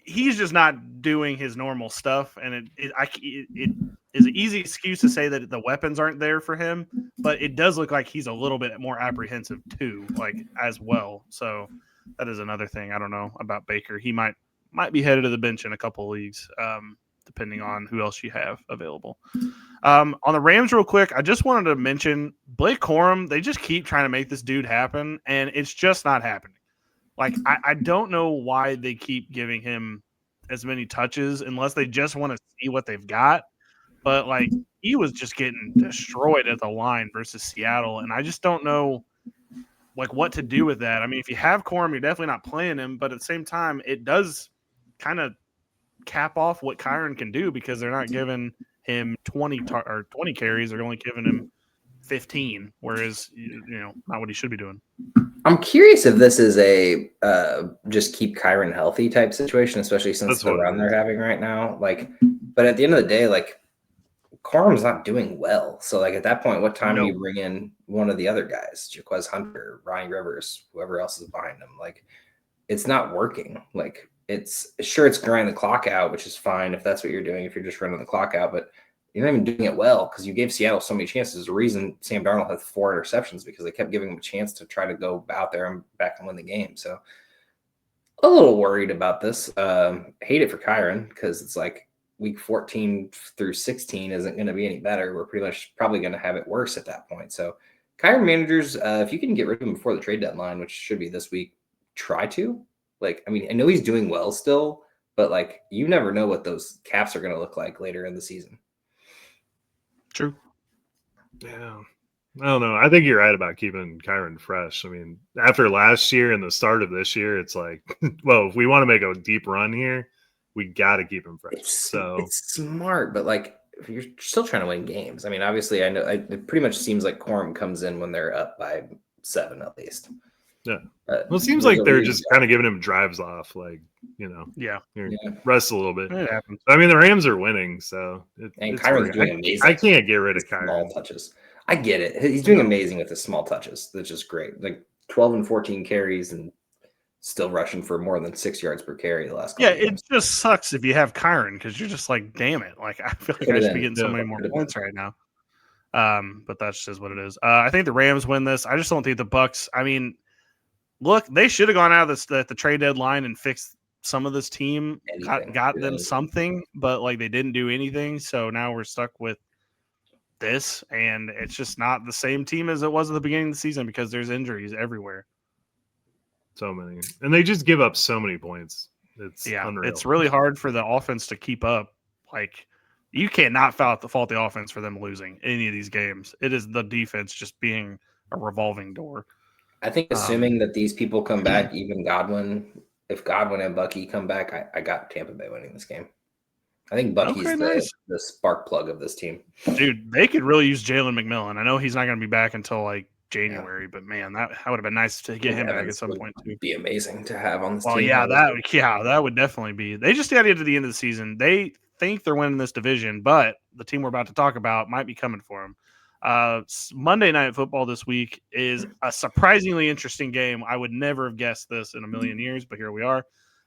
he's just not doing his normal stuff. And it is an easy excuse to say that the weapons aren't there for him, but it does look like he's a little bit more apprehensive too, like, as well. So that is another thing I don't know about Baker. He might be headed to the bench in a couple of leagues, depending on who else you have available. On the Rams real quick, I just wanted to mention Blake Corum. They just keep trying to make this dude happen, and it's just not happening. Like, I don't know why they keep giving him as many touches unless they just want to see what they've got. But, like, he was just getting destroyed at the line versus Seattle, and I just don't know, like, what to do with that. I mean, if you have Corum, you're definitely not playing him, but at the same time, it does kind of cap off what Kyron can do because they're not giving him 20 carries. They're only giving him 15, whereas, not what he should be doing. I'm curious if this is a just keep Kyron healthy type situation, especially since the run they're having right now. Like, but at the end of the day, like, Corum's not doing well. So, like, at that point, what time do you bring in one of the other guys? Jaquez Hunter, Ronnie Rivers, whoever else is behind him. Like, it's not working. Like, it's grinding the clock out, which is fine if that's what you're doing, if you're just running the clock out, but you're not even doing it well because you gave Seattle so many chances. There's a reason Sam Darnold had 4 interceptions because they kept giving him a chance to try to go out there and back and win the game. So a little worried about this. Hate it for Kyron because it's like week 14 through 16 isn't going to be any better. We're pretty much probably going to have it worse at that point. So Kyron managers, if you can get rid of him before the trade deadline, which should be this week, try to. Like, I mean, I know he's doing well still, but, like, you never know what those caps are going to look like later in the season. True. Yeah. I don't know. I think you're right about keeping Kyron fresh. I mean, after last year and the start of this year, it's like, well, if we want to make a deep run here, we got to keep him fresh. It's smart, but, like, if you're still trying to win games. I mean, obviously, I know it pretty much seems like Corum comes in when they're up by 7 at least. Yeah. Well, it seems like they're just kind of giving him drives off, like, Yeah. Rest a little bit. It happens. I mean, the Rams are winning, so and Kyron's doing amazing. I can't get rid of Kyron. Small touches. I get it. He's doing amazing with the small touches. That's just great. Like 12 and 14 carries and still rushing for more than 6 yards per carry the last couple of it just sucks if you have Kyron because you're just like, damn it. Like, I feel like I should be getting so many more points right now. But that's just what it is. I think the Rams win this. I just don't think the Bucs. I mean, look, they should have gone out of at the trade deadline and fixed some of this team, got them something, but, like, they didn't do anything. So now we're stuck with this, and it's just not the same team as it was at the beginning of the season because there's injuries everywhere. So many. And they just give up so many points. It's unreal. It's really hard for the offense to keep up. Like, you cannot fault the offense for them losing any of these games. It is the defense just being a revolving door. I think assuming that these people come back, even Godwin, if Godwin and Bucky come back, I got Tampa Bay winning this game. I think Bucky's the spark plug of this team. Dude, they could really use Jalen McMillan. I know he's not going to be back until, like, January, but, man, that would have been nice to get him back at some point too. Be amazing to have on this team. Well, that would definitely be. They just got to get to the end of the season. They think they're winning this division, but the team we're about to talk about might be coming for them. Monday Night Football this week is a surprisingly interesting game. I would never have guessed this in a million years, but here we are.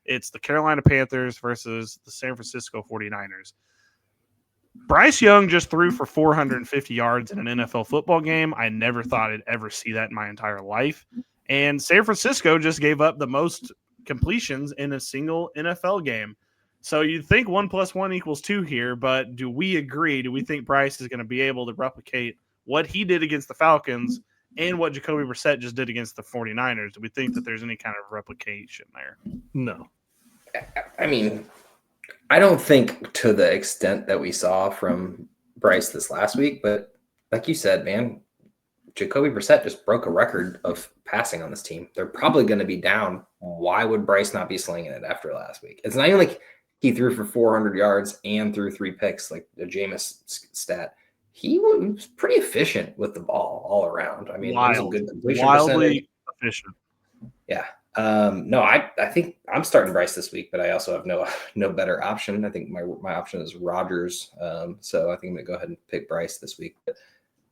It's the Carolina Panthers versus the San Francisco 49ers. Bryce Young just threw for 450 yards in an NFL football game. I never thought I'd ever see that in my entire life. And San Francisco just gave up the most completions in a single NFL game. So you'd think 1 + 1 = 2 here, but do we agree? Do we think Bryce is going to be able to replicate what he did against the Falcons and what Jacoby Brissett just did against the 49ers? Do we think that there's any kind of replication there? No. I mean, I don't think to the extent that we saw from Bryce this last week, but like you said, man, Jacoby Brissett just broke a record of passing on this team. They're probably going to be down. Why would Bryce not be slinging it after last week? It's not even like he threw for 400 yards and threw 3 picks, like the Jameis stat. He was pretty efficient with the ball all around. I mean, it was a good completion wildly efficient. Yeah. No, I think I'm starting Bryce this week, but I also have no better option. I think my option is Rodgers. So I think I'm gonna go ahead and pick Bryce this week. But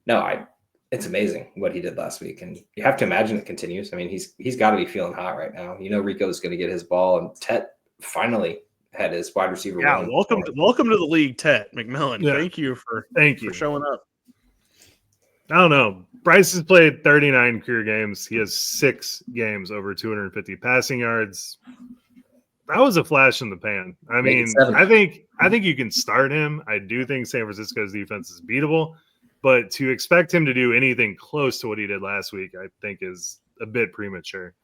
no, it's amazing what he did last week, and you have to imagine it continues. I mean, he's got to be feeling hot right now. You know, Rico's going to get his ball, and Tet finally had his wide receiver. Yeah, welcome to the league, Tet McMillan. Yeah. Thank you for showing up. I don't know. Bryce has played 39 career games. He has 6 games over 250 passing yards. That was a flash in the pan. I mean, I think you can start him. I do think San Francisco's defense is beatable, but to expect him to do anything close to what he did last week, I think is a bit premature.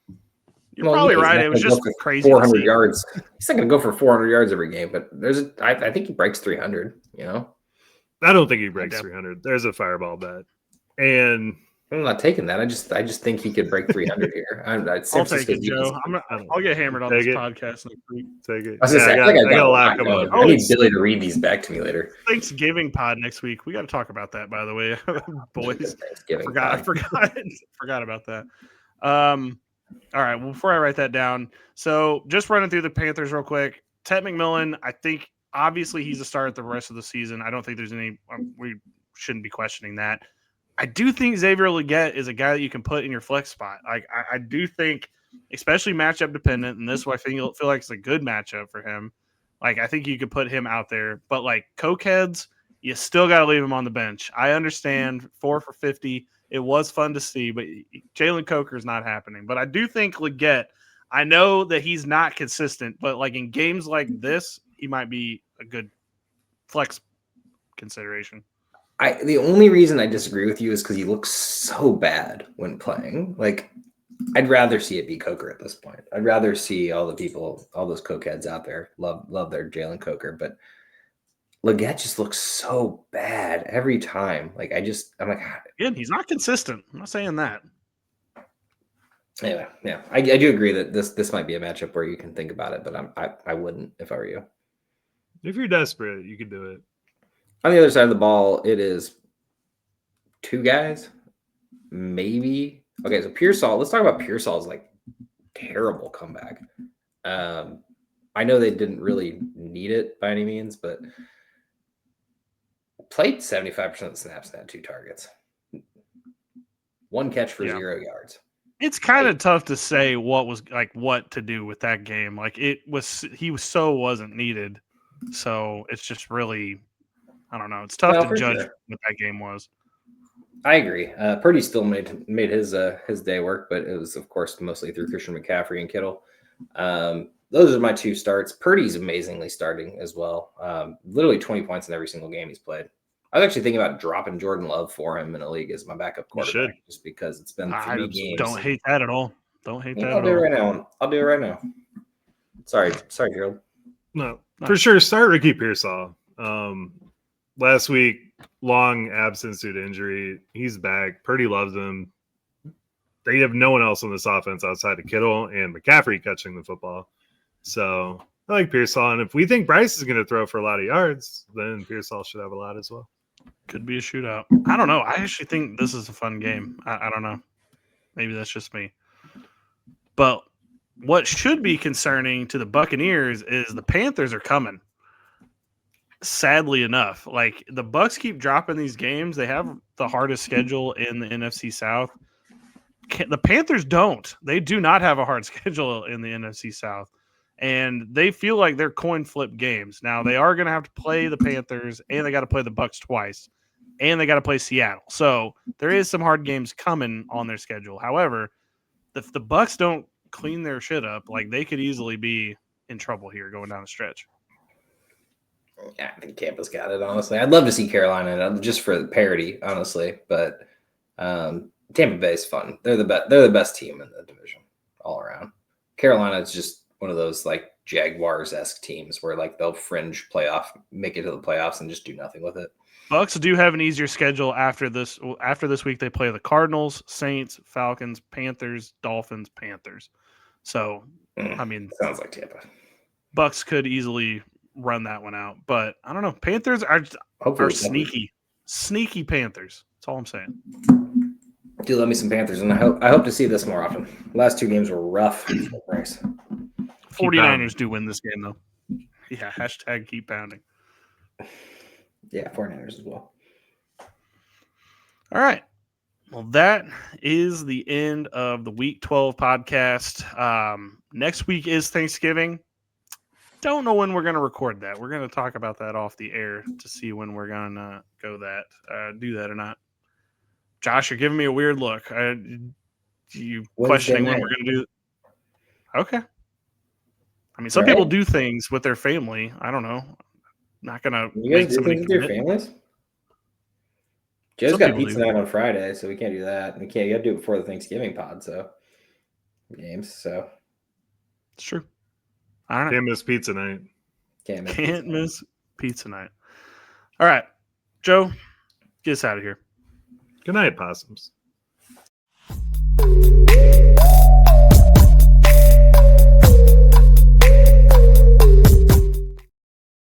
You're probably right. It was just crazy. 400 yards. He's not going to go for 400 yards every game, but I think he breaks 300, you know? I don't think he breaks 300. There's a fireball bet. And I'm not taking that. I just think he could break 300 here. I'll take it, Joe. I'll get hammered on this podcast next week. Take it. I got a lot going. I need Billy to read these back to me later. Thanksgiving pod next week. We got to talk about that, by the way, boys. I forgot about that. All right. Well, before I write that down, so just running through the Panthers real quick. Tet McMillan, I think obviously he's a start the rest of the season. I don't think there's any. We shouldn't be questioning that. I do think Xavier Legette is a guy that you can put in your flex spot. I do think, especially matchup dependent, and this one I feel like it's a good matchup for him. Like, I think you could put him out there, but like cokeheads, you still got to leave him on the bench. I understand 4 for 50. It was fun to see, but Jalen Coker is not happening. But I do think Legette, I know that he's not consistent, but like in games like this, he might be a good flex consideration. The only reason I disagree with you is because he looks so bad when playing. Like, I'd rather see it be Coker at this point. I'd rather see all those cokeheads out there love their Jalen Coker, but Legette just looks so bad every time. Like, I'm like, again, he's not consistent. I'm not saying that. Anyway, yeah, I do agree that this might be a matchup where you can think about it, but I wouldn't if I were you. If you're desperate, you could do it. On the other side of the ball, it is 2 guys, maybe. Okay, so Pearsall. Let's talk about Pearsall's like terrible comeback. I know they didn't really need it by any means, but played 75% of the snaps and had 2 targets. 1 catch for 0 yards. It's kind of tough to say what to do with that game. Like he wasn't needed. So it's just really, I don't know. It's tough to judge what that game was. I agree. Purdy still made his day work, but it was, of course, mostly through Christian McCaffrey and Kittle. Those are my 2 starts. Purdy's amazingly starting as well. Literally 20 points in every single game he's played. I was actually thinking about dropping Jordan Love for him in a league as my backup quarterback, just because it's been 3 games. Don't hate that at all. Don't hate that at all. I'll do it right now. Sorry, Gerald. No, for sure. Start Ricky Pearsall. Last week, long absence due to injury. He's back. Purdy loves him. They have no one else on this offense outside of Kittle and McCaffrey catching the football. So I like Pearsall. And if we think Bryce is going to throw for a lot of yards, then Pearsall should have a lot as well. Could be a shootout. I don't know. I actually think this is a fun game. I don't know. Maybe that's just me. But what should be concerning to the Buccaneers is the Panthers are coming. Sadly enough, like the Bucs keep dropping these games. They have the hardest schedule in the NFC South. The Panthers don't. They do not have a hard schedule in the NFC South. and they feel like they're coin flip games. Now they are going to have to play the Panthers, and they got to play the Bucs twice, and they got to play Seattle. So there is some hard games coming on their schedule. However, if the Bucs don't clean their shit up, like they could easily be in trouble here going down the stretch. Yeah, I think Tampa's got it, honestly. I'd love to see Carolina just for the parity, honestly. But Tampa Bay's fun. They're the best team in the division all around. Carolina is just one of those like Jaguars-esque teams where like they'll fringe playoff, make it to the playoffs and just do nothing with it. Bucs do have an easier schedule after this. After this week, they play the Cardinals, Saints, Falcons, Panthers, Dolphins, Panthers. So, I mean, sounds like Tampa. Bucs could easily run that one out, but I don't know. Panthers are sneaky Panthers. That's all I'm saying. Do love me some Panthers, and I hope to see this more often. The last two games were rough. 49ers do win this game, though. Yeah, hashtag keep pounding. Yeah, 49ers as well. All right. Well, that is the end of the Week 12 podcast. Next week is Thanksgiving. Don't know when we're going to record that. We're going to talk about that off the air to see when we're going to do that or not. Josh, you're giving me a weird look. You questioning when we're going to do it? Okay. I mean, some people do things with their family. I don't know. Not going to make somebody with your families? Joe's got pizza night on Friday, so we can't do that. You got to do it before the Thanksgiving pod, so games. So it's true. I don't know. Can't miss pizza night. Can't miss pizza night. All right, Joe, get us out of here. Good night, possums.